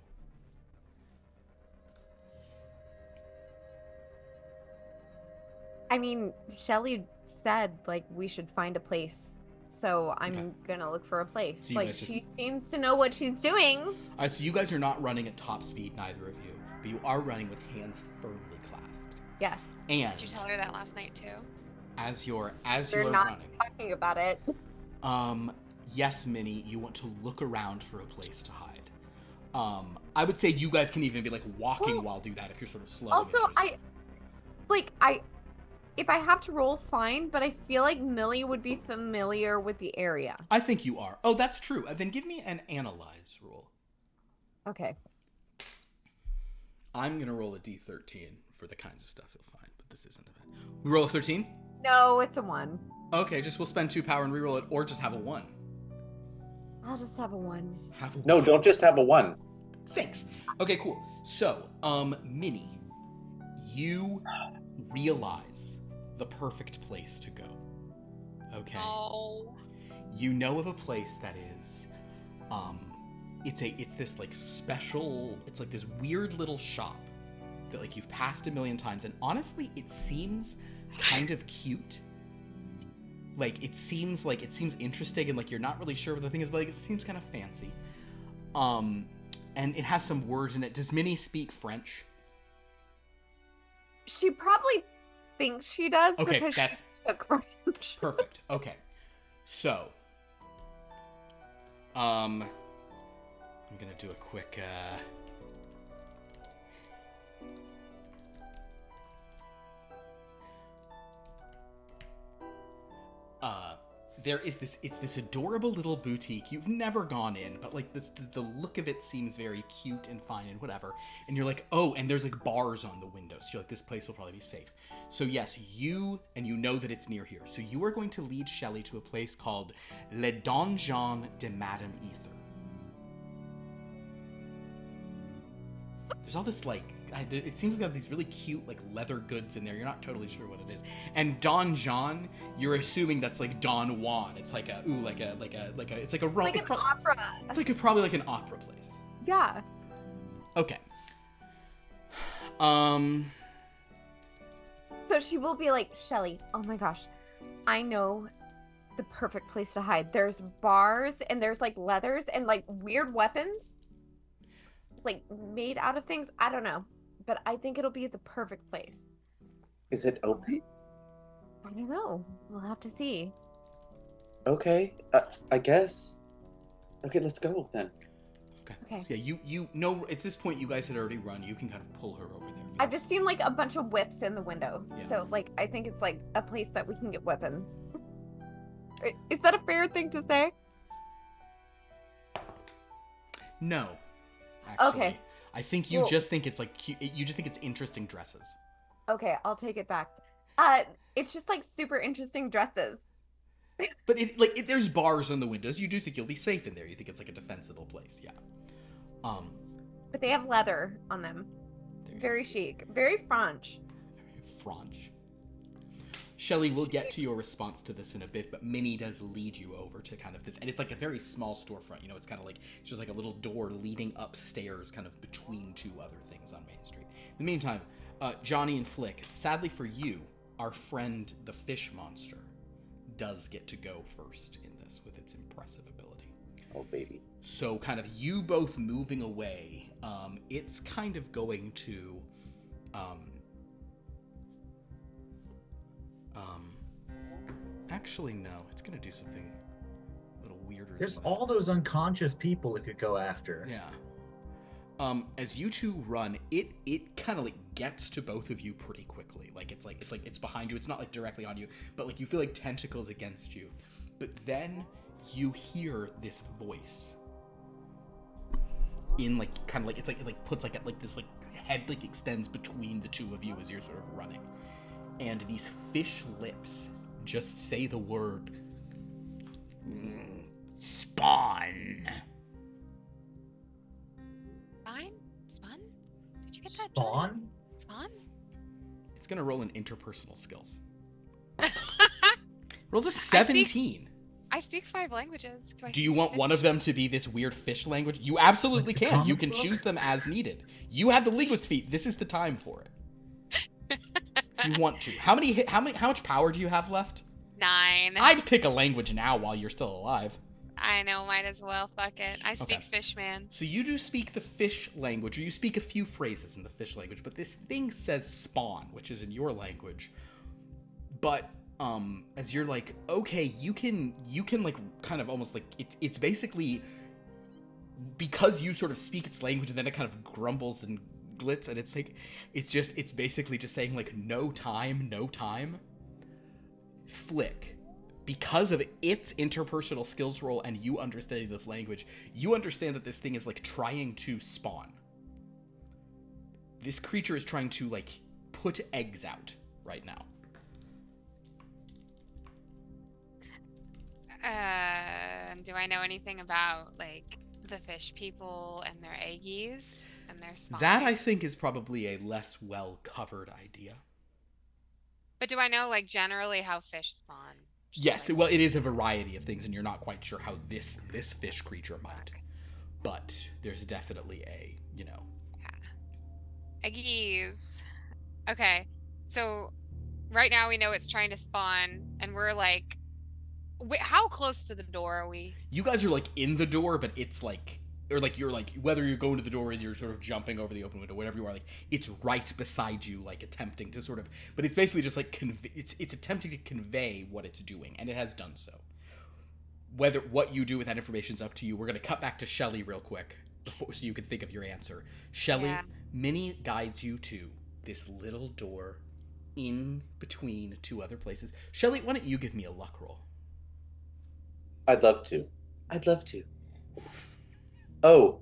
I mean, Shelly said, like, we should find a place. So I'm gonna look for a place. So like, she seems to know what she's doing. All right, so you guys are not running at top speed, neither of you, but you are running with hands firmly clasped. Yes. And Did you tell her that last night too? as you're We're not running, talking about it. yes, Minnie, you want to look around for a place to hide. I would say you guys can even be like walking while do that if you're sort of slow. Also, if I have to roll, fine, but I feel like Millie would be familiar with the area. I think you are. Oh, that's true. Then give me an analyze roll. Okay. I'm gonna roll a d13 for the kinds of stuff you'll find, but this isn't of it. We roll a 13? No, it's a 1. Okay, we'll spend 2 power and reroll it, or just have a 1. I'll just have a 1. Have a 1. No, don't just have a 1. Thanks. Okay, cool. So, Minnie, you realize the perfect place to go. Okay. Oh. You know of a place that is, it's this like special, it's like this weird little shop that like you've passed a million times, and honestly, it seems kind of cute. Like it seems interesting, and like you're not really sure what the thing is, but like it seems kind of fancy. And it has some words in it. Does Minnie speak French? She probably thinks she does because she took French. Perfect. Okay. So, I'm gonna do a quick, there is it's this adorable little boutique. You've never gone in, but like the look of it seems very cute and fine and whatever. And you're like, oh, and there's like bars on the windows. So you're like, this place will probably be safe. So yes, you know that it's near here. So you are going to lead Shelly to a place called Le Donjon de Madame Ether. There's all this like, it seems like they have these really cute like leather goods in there. You're not totally sure what it is. And Don John, you're assuming that's like Don Juan. It's like it's like an opera. It's like probably like an opera place. Yeah. Okay. So she will be like, Shelly, oh my gosh, I know the perfect place to hide. There's bars and there's like leathers and like weird weapons. Like made out of things. I don't know. But I think it'll be the perfect place. Is it open? I don't know. We'll have to see. Okay, I guess. Okay, let's go then. Okay. So yeah, you know at this point you guys had already run. You can kind of pull her over there. I've just seen like a bunch of whips in the window. Yeah. So like I think it's like a place that we can get weapons. Is that a fair thing to say? No. Actually. Okay. I think you Well- just think it's like cute. You just think it's interesting dresses. Okay, I'll take it back. It's just like super interesting dresses. But there's bars on the windows. You do think you'll be safe in there. You think it's like a defensible place. Yeah. But they have leather on them. Very chic. Very French. French. Shelley, we'll get to your response to this in a bit, but Minnie does lead you over to kind of this, and it's like a very small storefront. You know, it's kind of like, it's just like a little door leading upstairs, kind of between two other things on Main Street. In the meantime, Johnny and Flick, sadly for you, our friend the fish monster does get to go first in this with its impressive ability. Oh, baby. So kind of you both moving away, it's kind of going to, actually no, it's going to do something a little weirder. There's than that. all those unconscious people it could go after. Yeah. As you two run, it kind of like gets to both of you pretty quickly. It's behind you. It's not like directly on you, but like you feel like tentacles against you. But then you hear this voice in like kind of like it's like it like puts like this like head like extends between the two of you as you're sort of running, and these fish lips just say the word spawn. Spawn? Did you get that? Spawn? Spawn? It's gonna roll in interpersonal skills. Rolls a 17. I speak 5 languages. Do you want one of them to be this weird fish language? You absolutely Like the can. You comic can book? choose them as needed. You have the linguist feat. This is the time for it. If you want to. How much power do you have left? 9. I'd pick a language now while you're still alive. I know, might as well. Fuck it. I speak Okay. Fishman. So you do speak the fish language, or you speak a few phrases in the fish language, but this thing says spawn, which is in your language. But as you're like, okay, you can like kind of almost like it's basically because you sort of speak its language, and then it kind of grumbles and glits, and it's like it's basically just saying like no time. Flick. Because of its interpersonal skills roll and you understanding this language, you understand that this thing is like trying to spawn. This creature is trying to like put eggs out right now. Do I know anything about like the fish people and their eggies and their spawn? That I think is probably a less well covered idea. But do I know like generally how fish spawn? Just Yes, like- well, it is a variety of things, and you're not quite sure how this fish creature might. But there's definitely a, you know. Eggies. Okay, so right now we know it's trying to spawn, and we're like, wait, how close to the door are we? You guys are like in the door, but it's like, or like you're like, whether you're going to the door and you're sort of jumping over the open window, whatever you are, like it's right beside you, like attempting to sort of, but it's basically just like it's attempting to convey what it's doing, and it has done so. Whether what you do with that information is up to you. We're gonna cut back to Shelley real quick before, so you can think of your answer. Shelley, Yeah. Minnie guides you to this little door in between two other places. Shelley, why don't you give me a luck roll? I'd love to. Oh,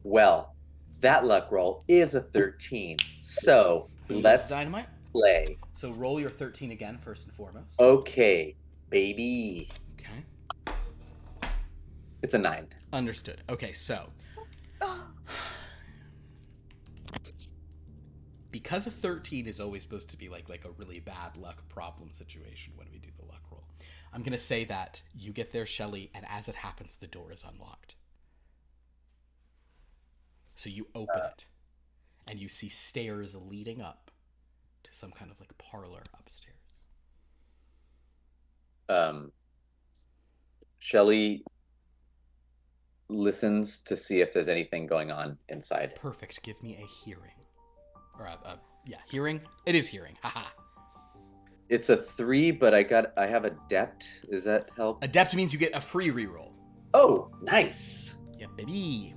well, that luck roll is a 13. So Who's let's Dynamite. play. So roll your 13 again, first and foremost. Okay, baby. Okay. It's a 9. Understood. Okay, so because a 13 is always supposed to be like a really bad luck problem situation when we do the luck roll, I'm gonna say that you get there, Shelley, and as it happens, the door is unlocked. So you open it, and you see stairs leading up to some kind of like parlor upstairs. Shelley listens to see if there's anything going on inside. Perfect. Give me a hearing, or hearing. It is hearing. Haha. It's a 3, but I have adept. Does that help? Adept means you get a free reroll. Oh, nice. Yeah, baby.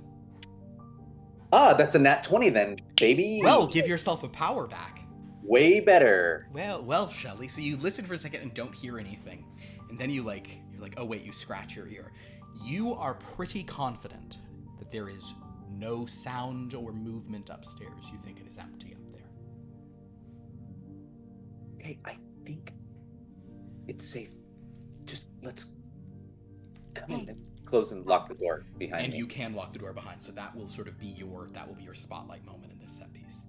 Ah, that's a nat 20 then, baby. Well, give yourself a power back. Way better. Well, Shelley. So you listen for a second and don't hear anything, and then you're like, oh wait, you scratch your ear. You are pretty confident that there is No sound or movement upstairs. You think it is empty up there. Okay, I think it's safe. Just let's come in and close and lock the door behind And me. you can lock the door behind, so that will sort of be your spotlight moment in this set piece.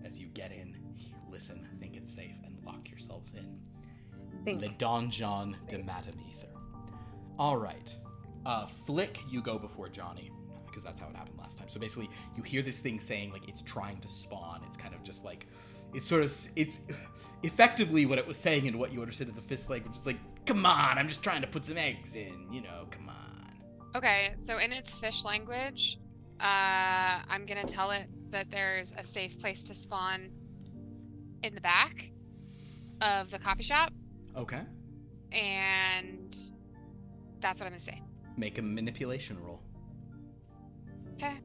As you get in, listen, think it's safe, and lock yourselves in. Le Donjon de Madame Ether. All right. Flick, you go before Johnny, because that's how it happened last time. So basically, you hear this thing saying, like, it's trying to spawn. It's kind of just like, it's effectively what it was saying and what you understood of the fist language. It's like, come on, I'm just trying to put some eggs in, come on. Okay, so in its fish language, I'm gonna tell it that there's a safe place to spawn in the back of the coffee shop. Okay. And that's what I'm gonna say. Make a manipulation roll. Okay.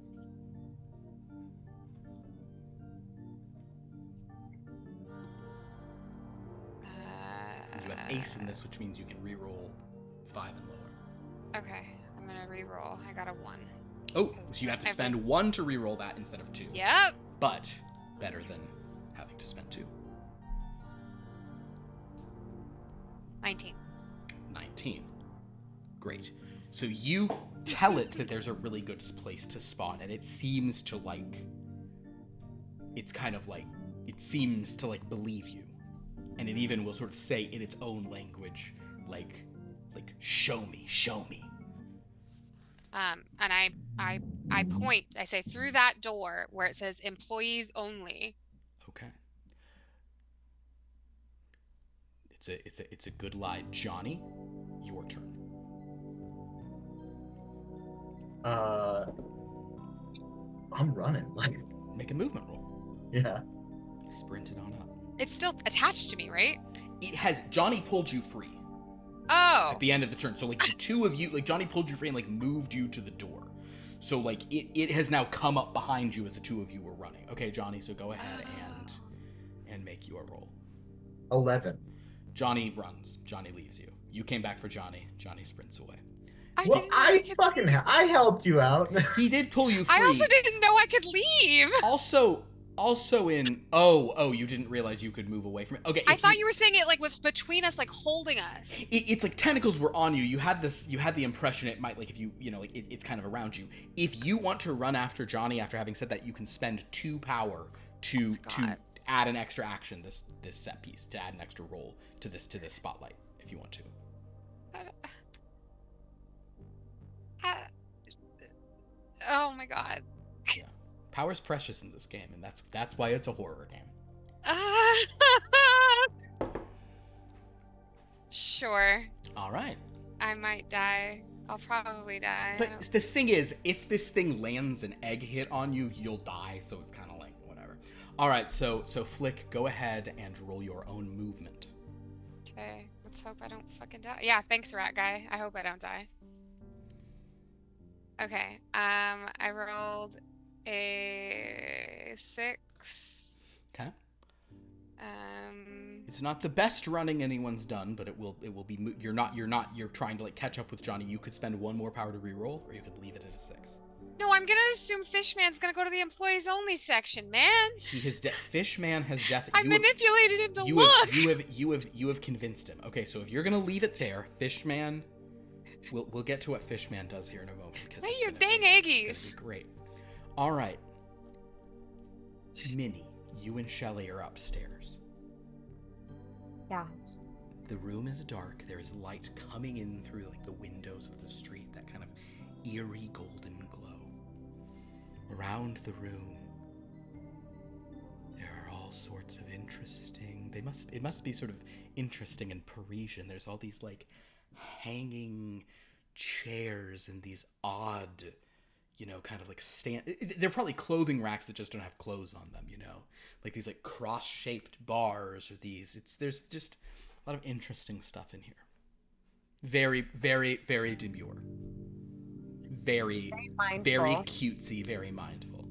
You have ace in this, which means you can re-roll 5 and lower. Okay, I'm gonna re-roll. I got a 1. Oh, so you have to spend 1 to re-roll that instead of 2. Yep. But better than having to spend 2. 19. 19. Great. So you tell it that there's a really good place to spawn, and it seems to seems to believe you. And it even will sort of say in its own language, like show me. And I point, I say through that door where it says employees only. Okay. It's a good lie. Johnny, your turn. I'm running. Make a movement roll. Yeah. Sprint it on up. It's still attached to me, right? It has. Johnny pulled you free Oh. at the end of the turn. So the two of you, Johnny pulled you free and moved you to the door. So it has now come up behind you as the two of you were running. Okay, Johnny. So go ahead and make your roll. 11. Johnny runs. Johnny leaves you. You came back for Johnny. Johnny sprints away. I helped you out. He did pull you free. I also didn't know I could leave. Also in you didn't realize you could move away from it. Okay, I thought you were saying it was between us, holding us. It's like tentacles were on you. You had the impression it might if you it's kind of around you. If you want to run after Johnny after having said that, you can spend 2 power to add an extra action this set piece, to add an extra roll to this spotlight if you want to. Oh my god. Yeah. Power's precious in this game, and that's why it's a horror game. Sure. All right. I might die. I'll probably die. But the thing is, if this thing lands an egg hit on you, you'll die, so it's kind of whatever. All right, so Flick, go ahead and roll your own movement. Okay, let's hope I don't fucking die. Yeah, thanks, rat guy. I hope I don't die. Okay, I rolled a 6. Okay. It's not the best running anyone's done, but it will be. You're trying to catch up with Johnny. You could spend 1 more power to re-roll, or you could leave it at a 6. No, I'm gonna assume Fishman's gonna go to the employees only section, man. Fishman has definitely. I manipulated him to look. You have convinced him. Okay, so if you're gonna leave it there, Fishman. We'll get to what Fishman does here in a moment. Hey, you dang eggies! It's gonna be great. All right, Minnie, you and Shelly are upstairs. Yeah. The room is dark. There is light coming in through the windows of the street, that kind of eerie golden glow. Around the room, there are all sorts of interesting. It must be sort of interesting and Parisian. There's all these hanging chairs and these odd, kind of stand. They're probably clothing racks that just don't have clothes on them, these cross-shaped bars or these. There's just a lot of interesting stuff in here. Very, very, very demure. Very mindful. Very cutesy, very mindful.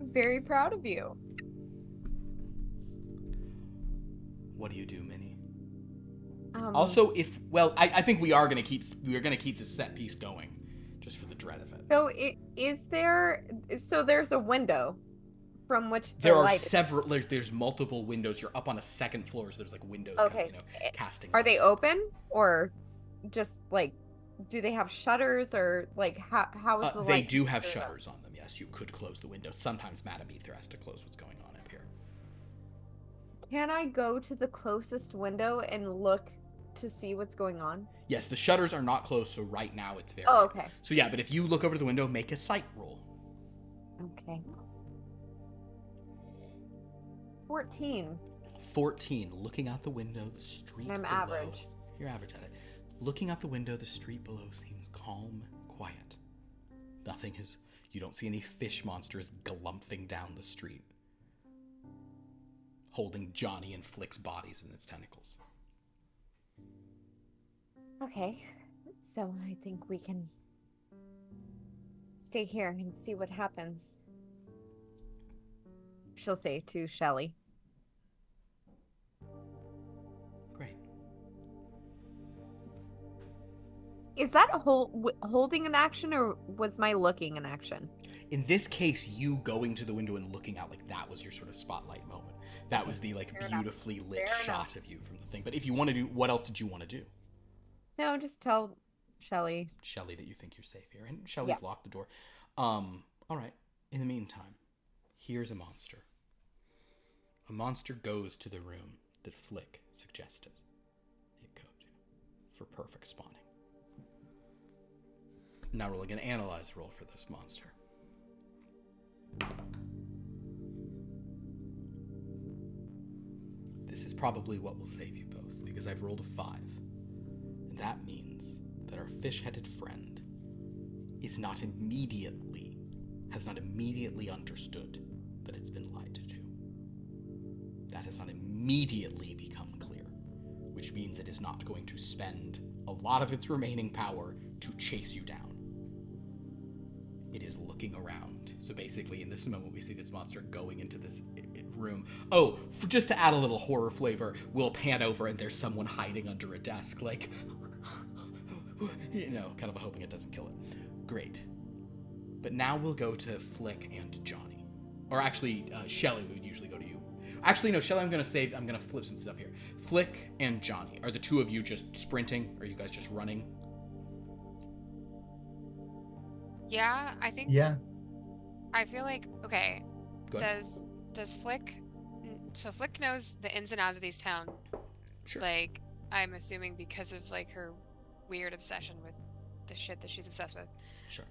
I'm very proud of you. What do you do, Minnie? Also, I think we're gonna keep this set piece going, just for the dread of it. So there's a window from which the There are light several. There's multiple windows. You're up on a second floor, so there's like windows. Okay. Kind of, casting. Are they light. open or just like? Do they have shutters or like how is the light? They do have screwed up? shutters on them. Yes, you could close the windows. Sometimes Madame Ether has to close what's going on up here. Can I go to the closest window and look to see what's going on? Yes, the shutters are not closed, so right now it's very. Oh, okay. So yeah, but if you look over the window, make a sight roll. Okay. 14. 14. Looking out the window, the street. I'm below. average. You're average at it. Looking out the window, the street below seems calm, quiet. Nothing is. You don't see any fish monsters galumphing down the street, holding Johnny and Flick's bodies in its tentacles. Okay. So I think we can stay here and see what happens. She'll say to Shelly. Great. Is that holding an action or was my looking an action? In this case, you going to the window and looking out, like, that was your sort of spotlight moment. That was the, like, Fair enough. beautifully lit Fair shot enough. of you from the thing. But if you want to do, what else did you want to do? No, just tell Shelly. Shelly that you think you're safe here. And Shelly's locked the door. All right. In the meantime, here's a monster. A monster goes to the room that Flick suggested it go to for perfect spawning. Now rolling an analyze roll for this monster. This is probably what will save you both, because I've rolled a 5. And that means that our fish-headed friend has not immediately understood that it's been lied to. That has not immediately become clear, which means it is not going to spend a lot of its remaining power to chase you down. It is looking around. So basically, in this moment, we see this monster going into this room. Oh, just to add a little horror flavor, we'll pan over and there's someone hiding under a desk, like, kind of hoping it doesn't kill it. Great. But now we'll go to Flick and Johnny. Or actually, Shelly would usually go to you. Actually, no, Shelly, I'm going to flip some stuff here. Flick and Johnny, are the two of you just sprinting? Are you guys just running? Yeah, I think. Yeah. I feel like, okay. Go ahead. Does Flick? So Flick knows the ins and outs of these town. Sure. Like, I'm assuming because of like her weird obsession with the shit that she's obsessed with. Sure.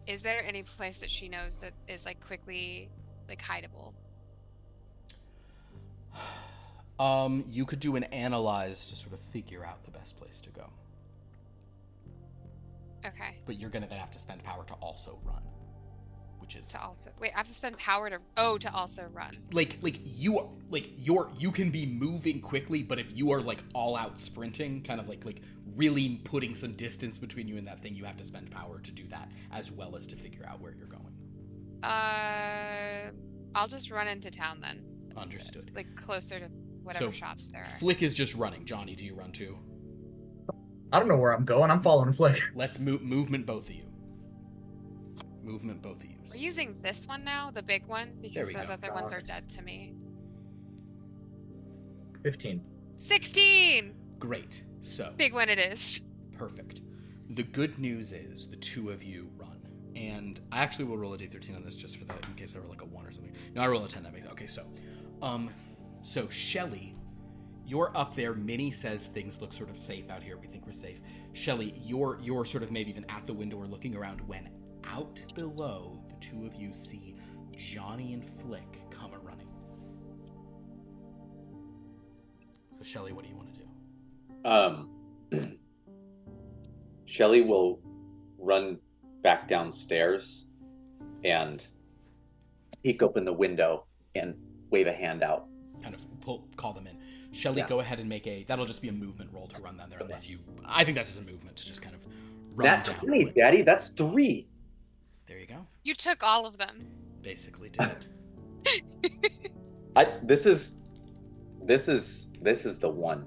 Is there any place that she knows that is like quickly like hideable? You could do an analyze to sort of figure out the best place to go. Okay. But you're gonna then have to spend power to also run, which is To also wait, I have to spend power to also run. you can be moving quickly, but if you are like all out sprinting, kind of like really putting some distance between you and that thing, you have to spend power to do that as well as to figure out where you're going. I'll just run into town then. Understood. Like closer to whatever So, shops there are. Flick is just running. Johnny, do you run too? I don't know where I'm going. I'm following Flick. Let's movement both of you. Movement both of you. We're using this one now, the big one, because we those go. other ones are dead to me. 15. 16! Great. So Big one it is. perfect. The good news is the two of you run. And I actually will roll a d13 on this just for that, in case I roll like a 1 or something. No, I roll a 10. That makes okay. So Shelly, you're up there. Minnie says things look sort of safe out here. We think we're safe. Shelly, you're sort of maybe even at the window or looking around when out below the two of you see Johnny and Flick come a running. So Shelly, what do you want to do? Shelly will run back downstairs and peek open the window and wave a hand out. Kind of call them in. Shelly, Yeah. go ahead and that'll just be a movement roll to run down there, unless I think that's just a movement to just kind of run Nat down. 20, Daddy, that's 3. There you go. You took all of them. Basically did it. This is the one.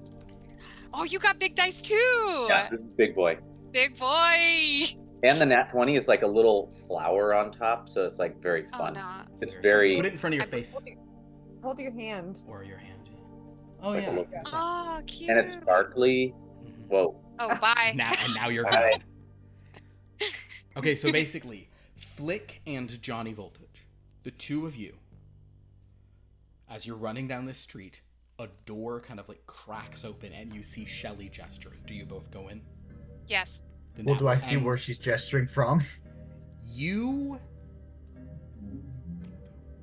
Oh, you got big dice too. Yeah, this is big boy. Big boy. And the nat 20 is like a little flower on top, so it's like very Oh fun. no. It's Put very. it in front of your I- face Hold your hand. or your hand. Yeah. Oh It's like a yeah. little- Oh, cute. And it's sparkly. Mhm. Whoa. Oh, bye. Now you're Bye. gone. Okay, so basically, Flick and Johnny Voltage, the two of you, as you're running down this street, a door kind of like cracks open and you see Shelly gesturing. Do you both go in? Yes. Then Well, that do I will see end. where she's gesturing from?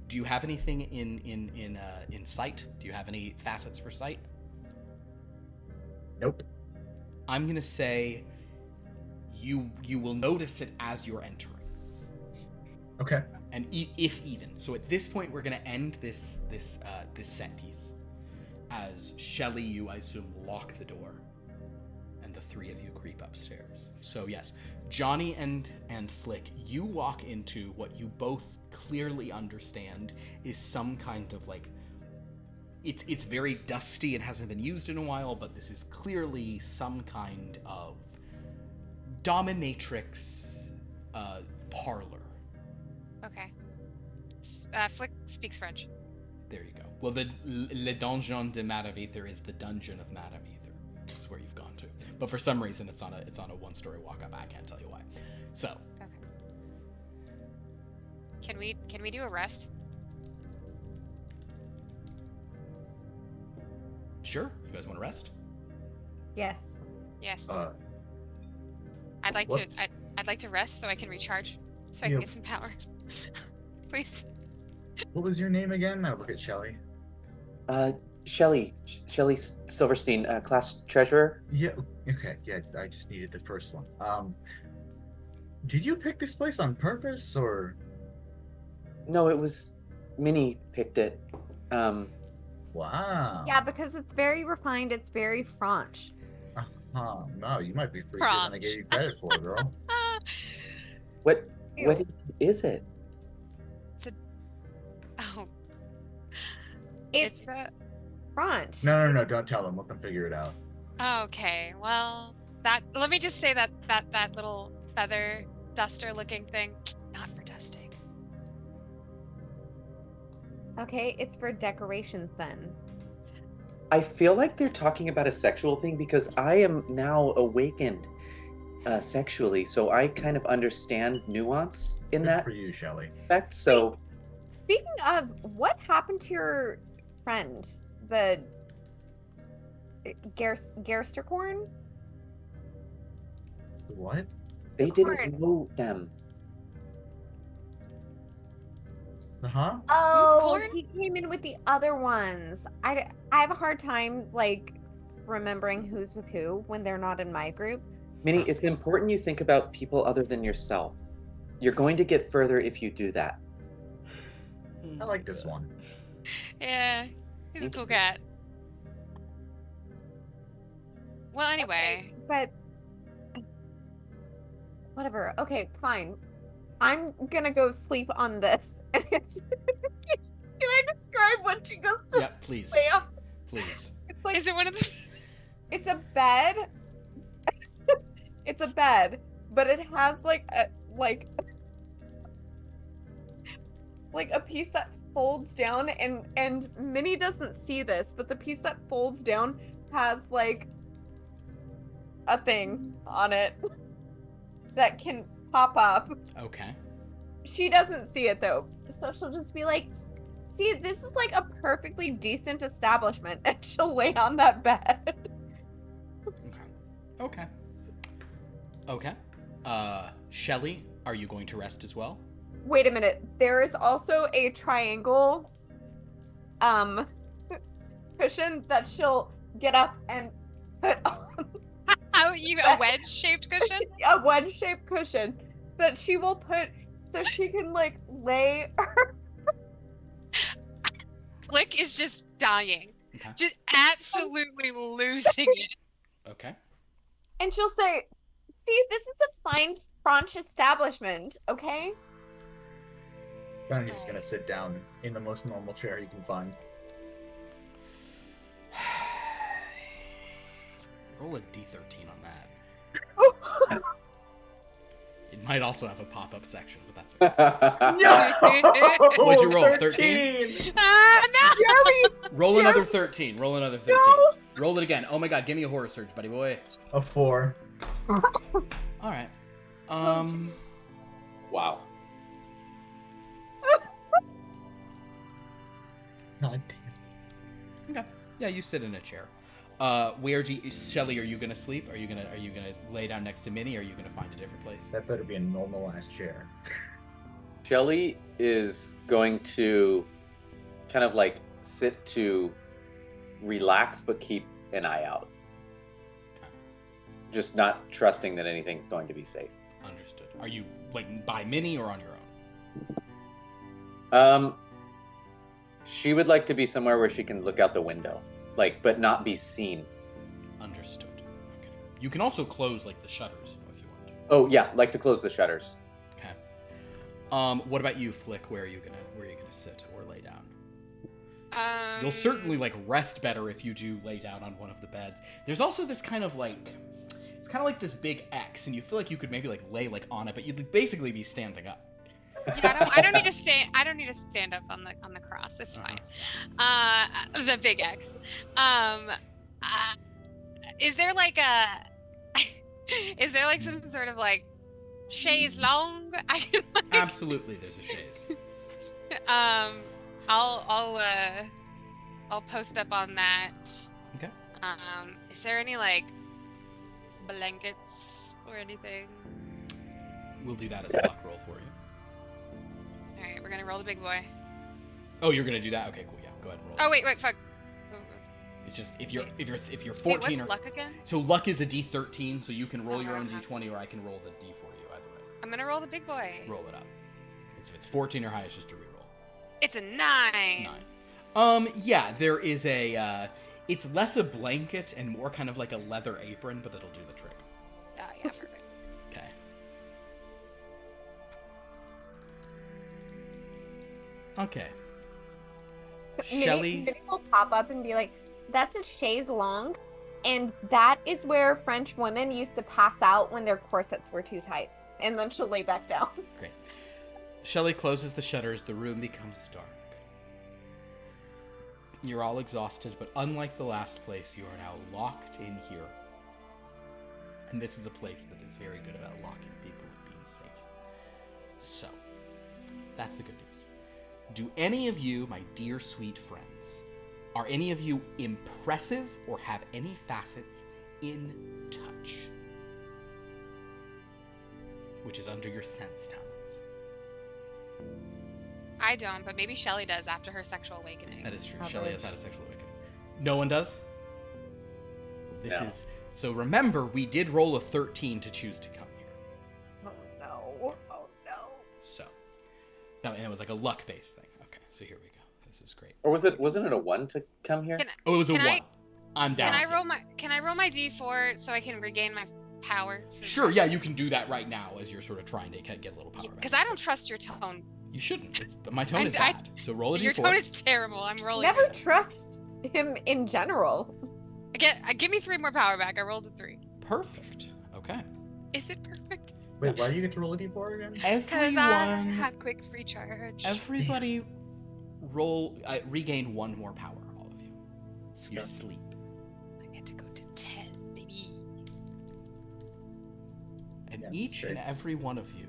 Do you have anything in sight? Do you have any facets for sight? Nope. I'm gonna say you will notice it as you're entering, Okay. and if even. So at this point, we're gonna end this set piece as Shelly, you I assume lock the door, and the three of you creep upstairs. So yes, Johnny and Flick, you walk into what you both clearly understand is some kind of like it's very dusty and hasn't been used in a while, but this is clearly some kind of dominatrix parlor. Okay. Flick speaks French. There you go. Well, the Le Donjon de Madame Ether is the dungeon of Madame Ether. That's where you've gone to. But for some reason, it's on a one-story walk-up. I can't tell you why. So, Okay. Can we do a rest? sure. You guys want to rest? Yes. Yes. What? I'd like to rest so I can recharge, so I can Yeah. get some power. Please. What was your name again? I'll look at Shelly. Shelly Silverstein, class treasurer. Yeah. Okay. Yeah. I just needed the first one. Did you pick this place on purpose, or? No, it was Minnie picked it. Wow. Yeah, because it's very refined. It's very French. No, you might be freakier than I French. gave you credit for, girl. What Ew. is it? Oh, It's it's a. French. No. Don't tell them. Let them figure it out. Okay. Well, let me just say that little feather duster looking thing, not for dusting. Okay, it's for decorations then. I feel like they're talking about a sexual thing because I am now awakened sexually, so I kind of understand nuance in Good that for you, Shelly. respect. So Speaking of, what happened to your friend, the Gersterkorn? What? they Corn. didn't know them. Huh? Oh, corn? he came in with the other ones. I have a hard time like remembering who's with who when they're not in my group. Minnie, it's important you think about people other than yourself. You're going to get further if you do that. I like this one. Yeah, he's a cool cat. Well, anyway. But whatever. Okay, fine. I'm gonna go sleep on this. Can I describe what she goes to Yeah, please. lay on? Please. It's like Is it one of the? it's a bed. It's a bed, but it has like a piece that folds down, and Minnie doesn't see this, but the piece that folds down has like a thing on it that can pop up. Okay. She doesn't see it though, so she'll just be like, see, this is like a perfectly decent establishment, and she'll lay on that bed. Okay. Shelly, are you going to rest as well? Wait a minute, there is also a triangle cushion that she'll get up and put on. A wedge-shaped cushion? A wedge-shaped cushion that she will put so she can like lay her. Flick is just dying. Okay. Just absolutely losing it. Okay. And she'll say, see, this is a fine French establishment, okay? Johnny's just gonna sit down in the most normal chair he can find. Roll a d13 on that. Oh. It might also have a pop-up section, but that's okay. No! What'd you roll, 13? Ah, no! Roll another 13. Roll another 13. No. Roll it again. Oh my god, give me a horror surge, buddy boy. A 4. Alright. Wow. God damn. Okay. Yeah, you sit in a chair. Shelly, are you gonna sleep? Are you gonna lay down next to Minnie, or are you gonna find a different place? That better be a normal ass chair. Shelly is going to kind of like sit to relax but keep an eye out. Okay. Just not trusting that anything's going to be safe. Understood. Are you like by Minnie or on your own? She would like to be somewhere where she can look out the window, like, but not be seen. Understood. Okay. You can also close like the shutters if you want to. Oh yeah, like to close the shutters. Okay. What about you, Flick? Where are you gonna sit or lay down? You'll certainly like rest better if you do lay down on one of the beds. There's also this kind of like, it's kind of like this big X, and you feel like you could maybe like lay like on it, but you'd basically be standing up. Yeah, I don't need to stand. I don't need to stand up on the cross. It's fine. The big X. Is there like some sort of like chaise long? Absolutely, there's a chaise. I'll post up on that. Okay. Is there any like blankets or anything? We'll do that as a luck roll for you. All right, we're gonna roll the big boy. Oh, you're gonna do that? Okay, cool. Yeah, go ahead and roll. Oh wait, fuck. It's just if you're 14 Wait, what's or luck again? so luck is a d13, so you can roll Oh, your I own don't have d20, or I can roll the d for you. Either way, I'm gonna roll the big boy. roll it up. If it's 14 or higher, it's just a reroll. It's a 9. 9. Yeah, there is a. It's less a blanket and more kind of like a leather apron, but it'll do the trick. Yeah, perfect. Okay. Okay. Shelly. Minnie will pop up and be like, "That's a chaise longue, and that is where French women used to pass out when their corsets were too tight." And then she'll lay back down. Great. Shelly closes the shutters. The room becomes dark. You're all exhausted, but unlike the last place, you are now locked in here. And this is a place that is very good about locking people and being safe. So, that's the good news. Do any of you, my dear sweet friends, are any of you impressive or have any facets in touch? Which is under your sense talents. I don't, but maybe Shelly does after her sexual awakening. That is true. Probably. Shelly has had a sexual awakening. No one does? This No. is... So remember, we did roll a 13 to choose to come here. Oh no! Oh no! So. No, and it was like a luck-based thing. Okay, so here we go. This is great. Or wasn't it a 1 to come here? Oh, it was a Can 1. I- I'm down. Can I roll my D4 so I can regain my power? Sure, yeah, you can do that right now as you're sort of trying to get a little power back. Because I don't trust your tone. You shouldn't. My tone is I- bad. So roll a Your d4. tone is terrible. I'm rolling. Never it. trust him in general. Give me 3 more power back. I rolled a 3. Perfect. Okay. Is it perfect? Wait, why do you get to roll a d4 again? Because I Everyone... have quick free charge. Everybody regain 1 more power, all of you. You Sweet. sleep. I get to go to 10, baby. And Yeah, each great. and every one of you,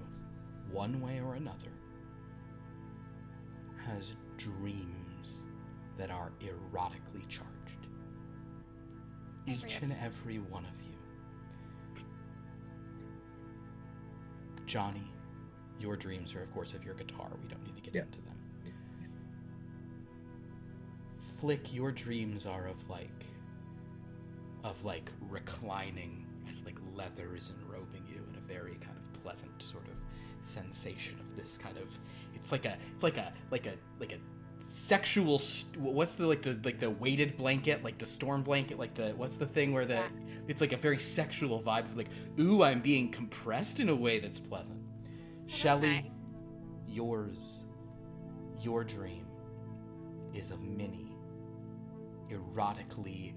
one way or another, has dreams that are erotically charged. Every Each and episode. every one of you. Johnny, your dreams are, of course, of your guitar. We don't need to get Yeah. into them. Flick, your dreams are of reclining as like leather is enrobing you in a very kind of pleasant sort of sensation of this kind of it's like a sexual what's the weighted blanket, like the storm blanket, like the what's the thing where Yeah. it's like a very sexual vibe of like, ooh, I'm being compressed in a way that's pleasant. That's Shelly, nice. your dream is of Minnie erotically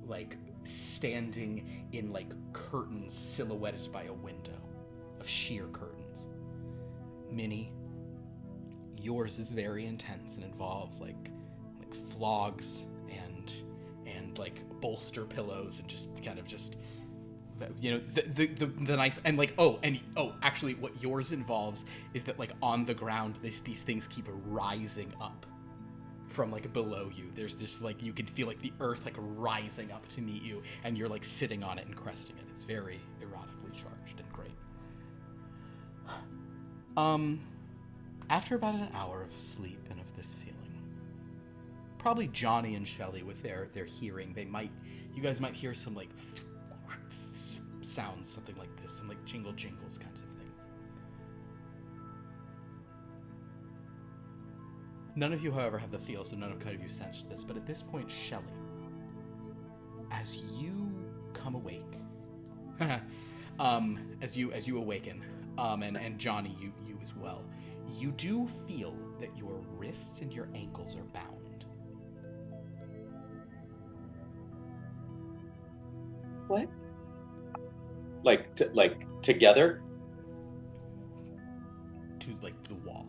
like standing in like curtains silhouetted by a window of sheer curtains. Minnie, yours is very intense and involves like flogs and like bolster pillows and just kind of just, you know, the nice, and like actually what yours involves is that like on the ground these things keep rising up from like below you. There's this like, you can feel like the earth like rising up to meet you, and you're like sitting on it and cresting it. It's very erotically charged and great. After about an hour of sleep and of this feeling, probably Johnny and Shelly with their hearing, you guys might hear some like sounds, something like this, some like jingles kinds of things. None of you, however, have the feel, so none of you sense this, but at this point, Shelly, as you come awake, as you awaken, and Johnny, you as well, you do feel that your wrists and your ankles are bound. What? Like together? To like the wall.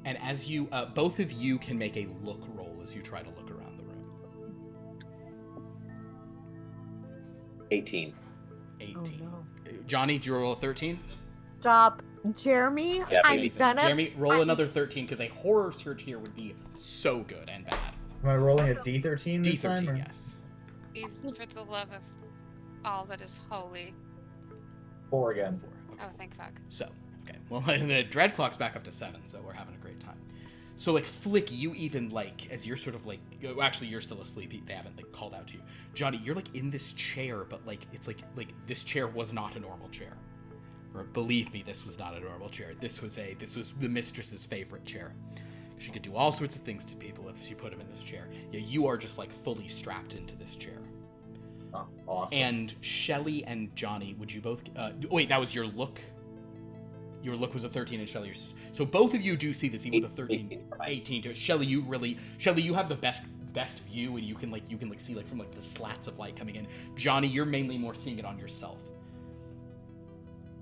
And as you, both of you can make a look roll as you try to look around the room. 18. 18. Oh, no. Johnny, do you roll a 13? Stop. Jeremy, Yeah, I'm Amazing. gonna... Jeremy, roll another 13, because a horror search here would be so good and bad. Am I rolling a D13 this D13, time? Or? yes. These for the love of all that is holy. 4 again. 4. Okay. Oh, thank fuck. So, okay. Well, the dread clock's back up to 7, so we're having a great time. So, like, Flick, you even, like, as you're sort of, like, actually, you're still asleep. They haven't, like, called out to you. Johnny, you're, like, in this chair, but, like, it's, like this chair was not a normal chair. Or, believe me, this was not a normal chair. This was the mistress's favorite chair. She could do all sorts of things to people if she put them in this chair. Yeah, you are just, like, fully strapped into this chair. Oh, awesome. And Shelly and Johnny, would you both... wait, that was your look? Your look was a 13 and Shelly... So both of you do see this, even with a 13... 18 to it. Shelly, you have the best view, and you can see, like, from, like, the slats of light coming in. Johnny, you're mainly more seeing it on yourself.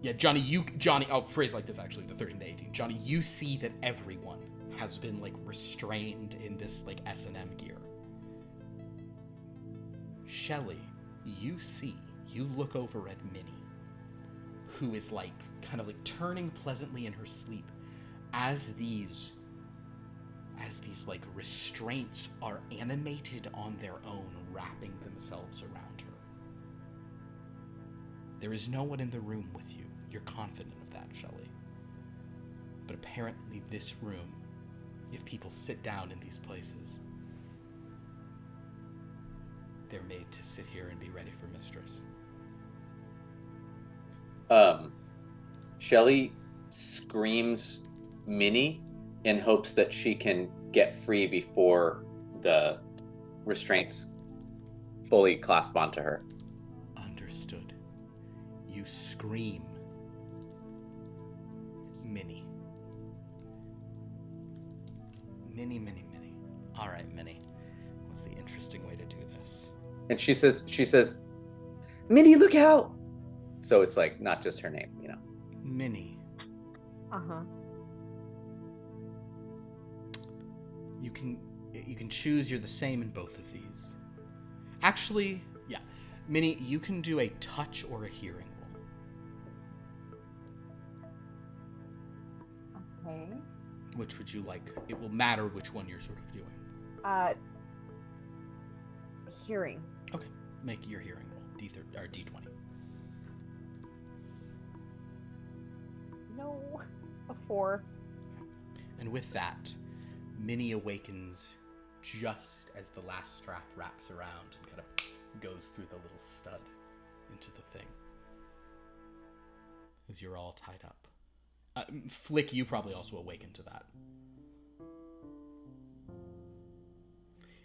Yeah, Johnny, I'll phrase like this, actually, the 13 to 18. Johnny, you see that everyone has been, like, restrained in this, like, S&M gear. Shelly, you look over at Minnie, who is, like, kind of, like, turning pleasantly in her sleep as these, like, restraints are animated on their own, wrapping themselves around her. There is no one in the room with you. You're confident of that, Shelly. But apparently this room, if people sit down in these places, they're made to sit here and be ready for Mistress. Shelly screams Minnie in hopes that she can get free before the restraints fully clasp onto her. Understood. You scream Minnie. Minnie. All right, Minnie. What's the interesting way to do this? And she says, Minnie, look out! So it's like not just her name, you know. Minnie. Uh-huh. You can choose. You're the same in both of these. Actually, yeah. Minnie, you can do a touch or a hearing roll. Okay. Which would you like? It will matter which one you're sort of doing. Hearing. Okay. Make your hearing roll. D30 or D20. No. A 4. And with that, Minnie awakens just as the last strap wraps around and kind of goes through the little stud into the thing. As you're all tied up. Flick, you probably also awaken to that.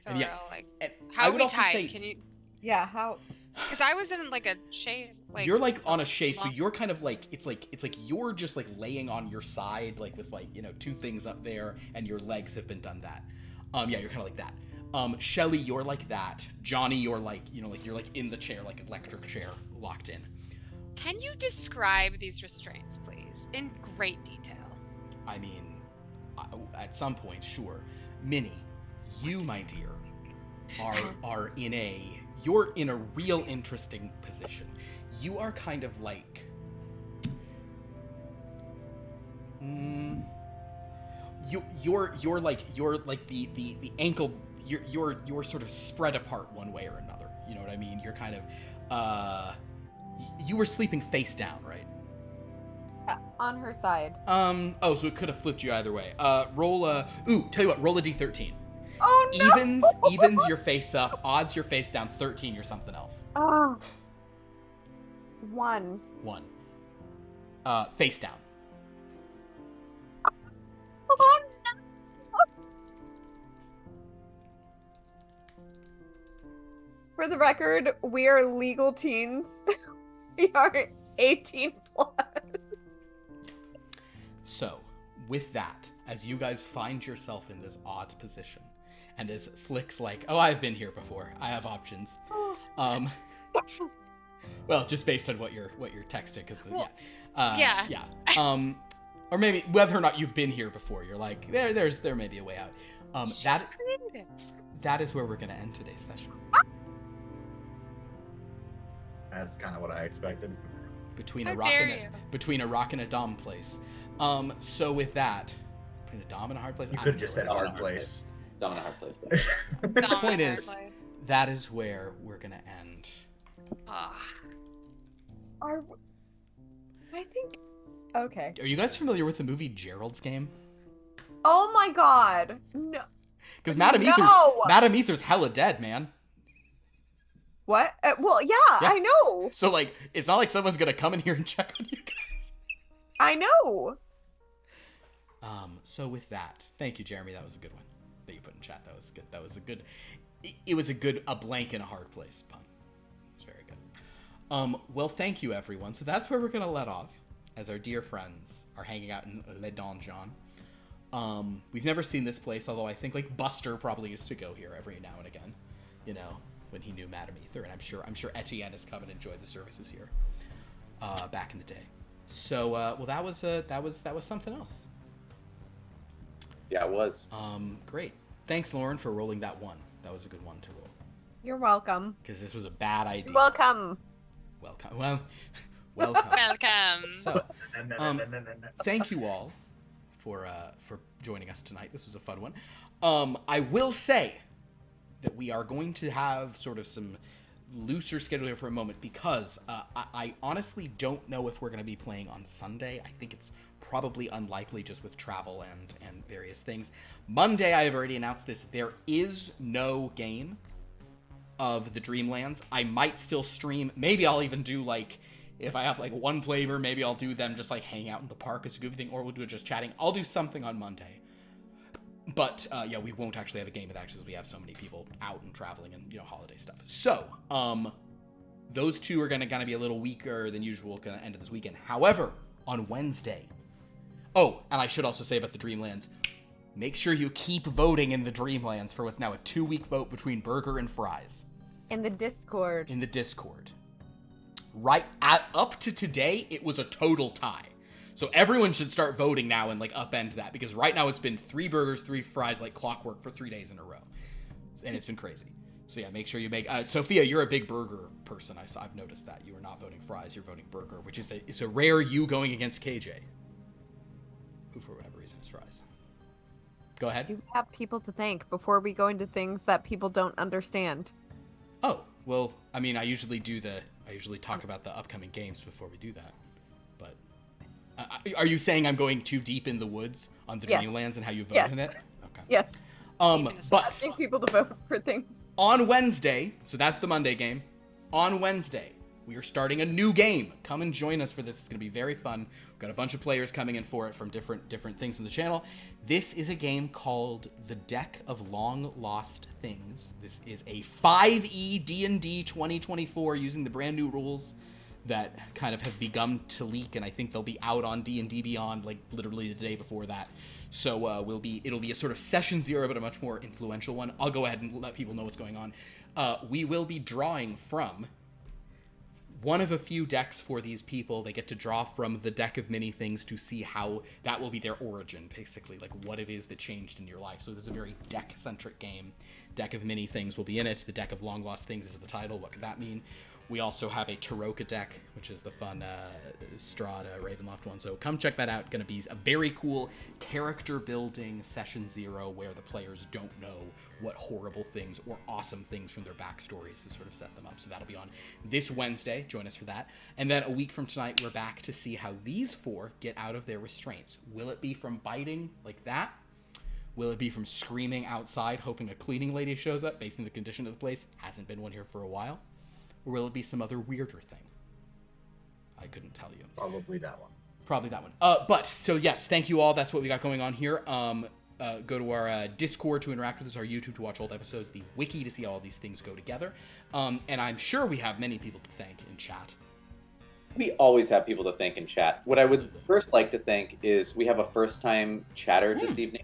So And we're yeah, all like, and how I are would we also tied? say- Can you? Yeah, how? Because I was in like a chaise. Like you're like on a chaise, so you're kind of like it's like you're just like laying on your side, like with like, you know, two things up there, and your legs have been done that. Yeah, you're kind of like that. Shelly, you're like that. Johnny, you're like, you're like in the chair, like electric chair, locked in. Can you describe these restraints, please, in great detail? I mean, at some point, sure. Minnie, you, my dear, are you're in a real interesting position. You are kind of like, you're like the ankle. You're sort of spread apart one way or another. You know what I mean? You're kind of you were sleeping face down, right? On her side. Oh, so it could have flipped you either way. Roll a tell you what, roll a D13. Oh no! Evens you're face up, odds you're face down, 13 you're something else. Oh. 1. 1. Face down. Oh no! For the record, we are legal teens. We are 18 plus. So, with that, as you guys find yourself in this odd position, and as Flick's like, oh, I've been here before. I have options. Well, just based on what you're texting, because yeah. Or maybe whether or not you've been here before, you're like, there may be a way out. That is where we're gonna end today's session. That's kind of what I expected. Between a rock and a dom place. So with that, between a dom and a hard place, You could have just said hard place. Dom in a hard place. The point is, that is where we're gonna end. I think. Okay. Are you guys familiar with the movie Gerald's Game? Oh my god. No. Because Madam Ether's hella dead, man. What? Well, yeah, I know. So, like, it's not like someone's gonna come in here and check on you guys. I know. So with that, thank you, Jeremy. That was a good one that you put in chat. That was good. That was a good. It was a blank in a hard place pun. It was very good. Well, thank you, everyone. So that's where we're gonna let off, as our dear friends are hanging out in Le Donjon. We've never seen this place, although I think like Buster probably used to go here every now and again. You know, when he knew Madame Ether, and I'm sure Etienne has come and enjoyed the services here back in the day. So well, that was something else. Yeah, it was. Great. Thanks, Lauren, for rolling that one. That was a good one to roll. You're welcome. Because this was a bad idea. You're welcome. Welcome. Well, welcome. Welcome. So, thank you all for joining us tonight. This was a fun one. I will say that we are going to have sort of some looser schedule here for a moment because I honestly don't know if we're going to be playing on Sunday. I think it's probably unlikely just with travel and various things. Monday, I have already announced this. There is no game of the Dreamlands. I might still stream. Maybe I'll even do like, if I have like one flavor, maybe I'll do them just like hang out in the park as a goofy thing, or we'll do it just chatting. I'll do something on Monday. But, yeah, we won't actually have a game of that because we have so many people out and traveling and, holiday stuff. So, those two are gonna be a little weaker than usual at the end of this weekend. However, on Wednesday... Oh, and I should also say about the Dreamlands, make sure you keep voting in the Dreamlands for what's now a 2-week vote between burger and fries. In the Discord. In the Discord. Right up to today, it was a total tie. So everyone should start voting now and like upend that, because right now it's been 3 burgers, 3 fries like clockwork for 3 days in a row, and it's been crazy. So yeah, make sure you make. Sophia, you're a big burger person. I've noticed that you are not voting fries, you're voting burger, which is a rare you going against KJ, who for whatever reason is fries. Go ahead. Do we have people to thank before we go into things that people don't understand? Oh well, I mean, I usually talk about the upcoming games before we do that. Are you saying I'm going too deep in the woods on the Dreamlands and how you vote in it? Okay. Yes. But asking people to vote for things. On Wednesday, so that's the Monday game. On Wednesday, we are starting a new game. Come and join us for this. It's going to be very fun. We've got a bunch of players coming in for it from different things in the channel. This is a game called The Deck of Long Lost Things. This is a 5e D&D 2024 using the brand new rules that kind of have begun to leak, and I think they'll be out on D&D Beyond like literally the day before that. So it'll be a sort of session 0, but a much more influential one. I'll go ahead and let people know what's going on. We will be drawing from one of a few decks for these people. They get to draw from the deck of many things to see how that will be their origin, basically, like what it is that changed in your life. So this is a very deck-centric game. Deck of many things will be in it. The deck of long lost things is the title. What could that mean? We also have a Taroka deck, which is the fun Strahd Ravenloft one. So come check that out. Going to be a very cool character building session 0 where the players don't know what horrible things or awesome things from their backstories to sort of set them up. So that'll be on this Wednesday. Join us for that. And then a week from tonight, we're back to see how these 4 get out of their restraints. Will it be from biting like that? Will it be from screaming outside, hoping a cleaning lady shows up based on the condition of the place? Hasn't been one here for a while. Or will it be some other weirder thing? I couldn't tell you. Probably that one. Probably that one. But, so yes, thank you all. That's what we got going on here. Go to our Discord to interact with us, our YouTube to watch old episodes, the wiki to see all these things go together. And I'm sure we have many people to thank in chat. We always have people to thank in chat. What Absolutely. I would first like to thank is we have a first-time chatter this evening.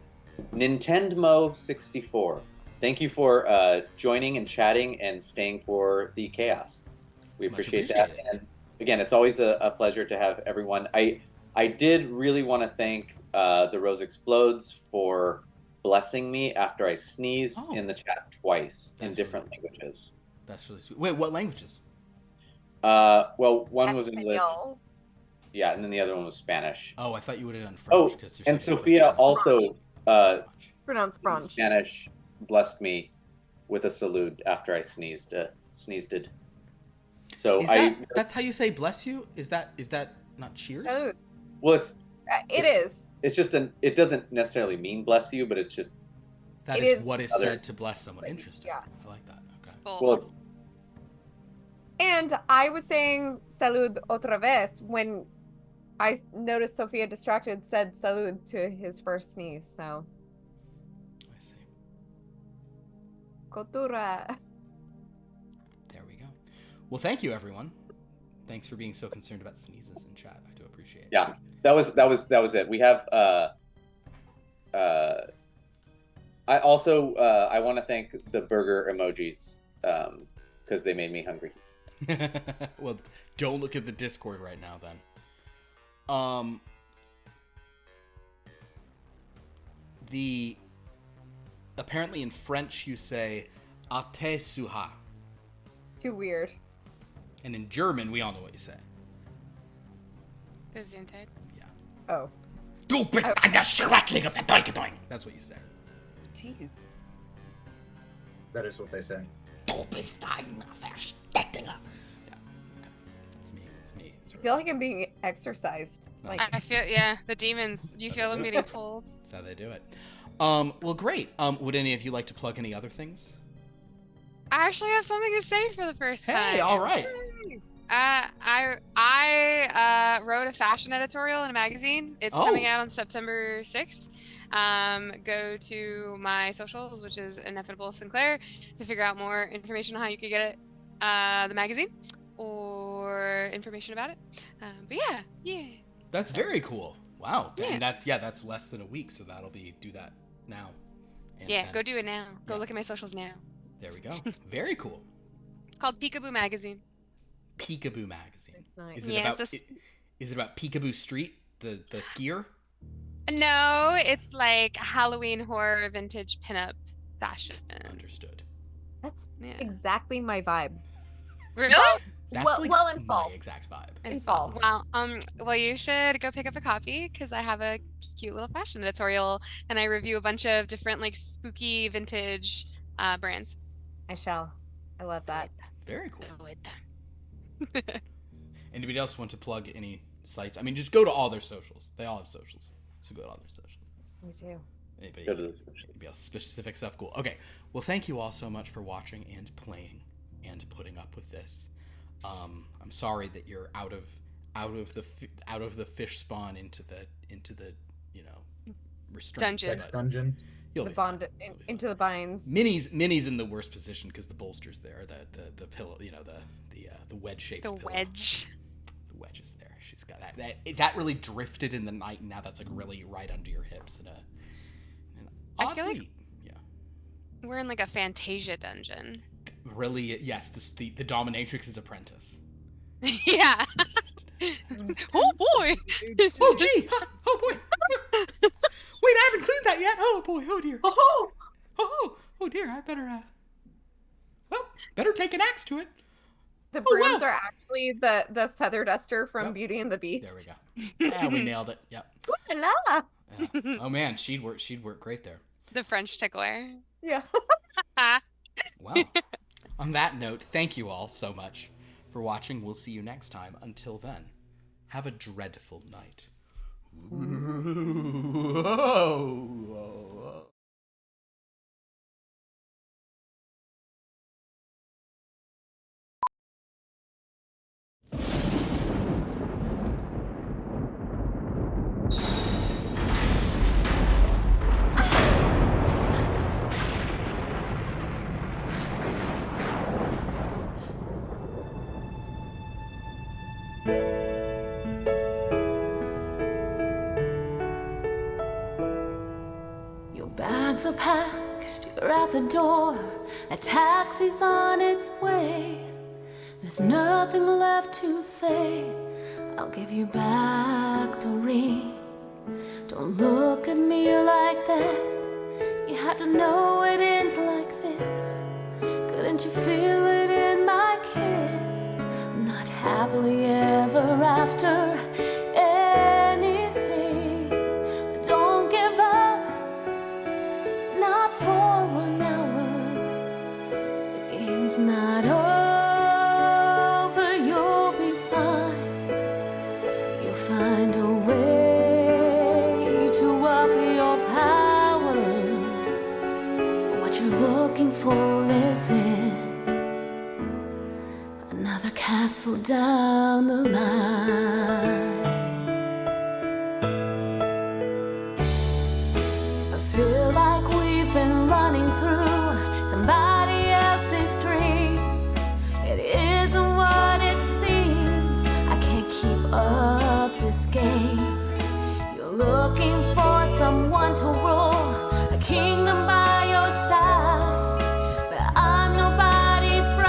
Nintendo64. Thank you for joining and chatting and staying for the chaos. We Much appreciate appreciate that. it. And again, it's always a pleasure to have everyone. I did really want to thank the Rose Explodes for blessing me after I sneezed Oh. in the chat twice in That's different languages. That's really sweet. Wait, what languages? Well, one was English, Espanol. yeah, and then the other one was Spanish. Oh, I thought you would have done French. Oh, 'cause you're and speaking Sophia French. also Pronounced in brunch. Spanish blessed me with a salute after I sneezed. So That's how you say bless you? Is that not cheers? Oh, well, it's it is. just it doesn't necessarily mean bless you, but it's just That It is is what is other- said to bless someone. Interesting. Yeah. I like that. Okay. Both. well, And I was saying salud otra vez when I noticed Sophia distracted said salud to his first sneeze. So I see. cultura. There we go. Well, thank you, everyone. Thanks for being so concerned about sneezes in chat. I do appreciate it. yeah, that was it. We have I also I want to thank the burger emojis because they made me hungry. Well, don't look at the Discord right now, then. Apparently in French you say "ate suha," Too weird. and in German we all know what you say. Gesundheit. Yeah. Oh, Du bist eine schreckliche Verdeutung. That's what you say. jeez. That is what they say. Du bist eine Versteckte. Yeah. Okay. It's me. It's me. I feel like I'm being exercised. Like I feel, yeah, the demons. You feel them getting pulled. That's how they do it. Well, great. Would any of you like to plug any other things? I actually have something to say for the first time. Hey, all right. I wrote a fashion editorial in a magazine. It's Oh. coming out on September 6th. Go to my socials, which is Ineffable Sinclair, to figure out more information on how you could get it, the magazine, or information about it. But yeah. That's very cool. Wow. Yeah. And that's less than a week, so do that now. And Go do it now. Go yeah. look at my socials now. There we go. Very cool. It's called Peekaboo Magazine. Peekaboo magazine. It's nice. Is it Yeah, about it's a is it about Peekaboo Street, the skier? No, it's like Halloween horror vintage pinup fashion. Understood. That's Yeah. exactly my vibe. Really? That's well, like well in my fall. exact vibe. In fall. Well, you should go pick up a copy because I have a cute little fashion editorial and I review a bunch of different like spooky vintage brands. I shall. I love that. Very cool. Go with them. Anybody else want to plug any sites? I mean, just go to all their socials. They all have socials, so go to all their socials. Me too. Anybody, Go to the socials. anybody else specific stuff? Cool. Okay. Well, thank you all so much for watching and playing and putting up with this. I'm sorry that you're out of the fish spawn into the restraints. Dungeon. but Dungeon. You'll The be fine. bond You'll be into fine. the binds. Minnie's in the worst position because the bolster's there. The pillow, the wedge shaped. The pillow. wedge. The wedge is there. She's got that really drifted in the night, and now that's like really right under your hips I feel like Oddly, yeah. we're in like a Fantasia dungeon. Really, yes. The dominatrix's apprentice. Yeah. Oh boy. Oh gee! Oh boy! Wait, I haven't cleaned that yet. Oh boy! Oh dear! Oh, Oh dear! I better better take an axe to it. The Oh, brooms wow. are actually the feather duster from Yep. Beauty and the Beast. There we go. Yeah, we nailed it. Yep. Ooh la la. Yeah. Oh man, she'd work great there. The French tickler. Yeah. Well, on that note, thank you all so much for watching. We'll see you next time. Until then, have a dreadful night. Your bags are packed, you're at the door. A taxi's on its way. There's nothing left to say. I'll give you back the ring. Don't look at me like that. You had to know it ends like this. Couldn't you feel it in my kiss? Not happily ever after anything. But don't give up, not for 1 hour. The game's not over, you'll be fine. You'll find a way to up your power. What you're looking for is in another castle down the line.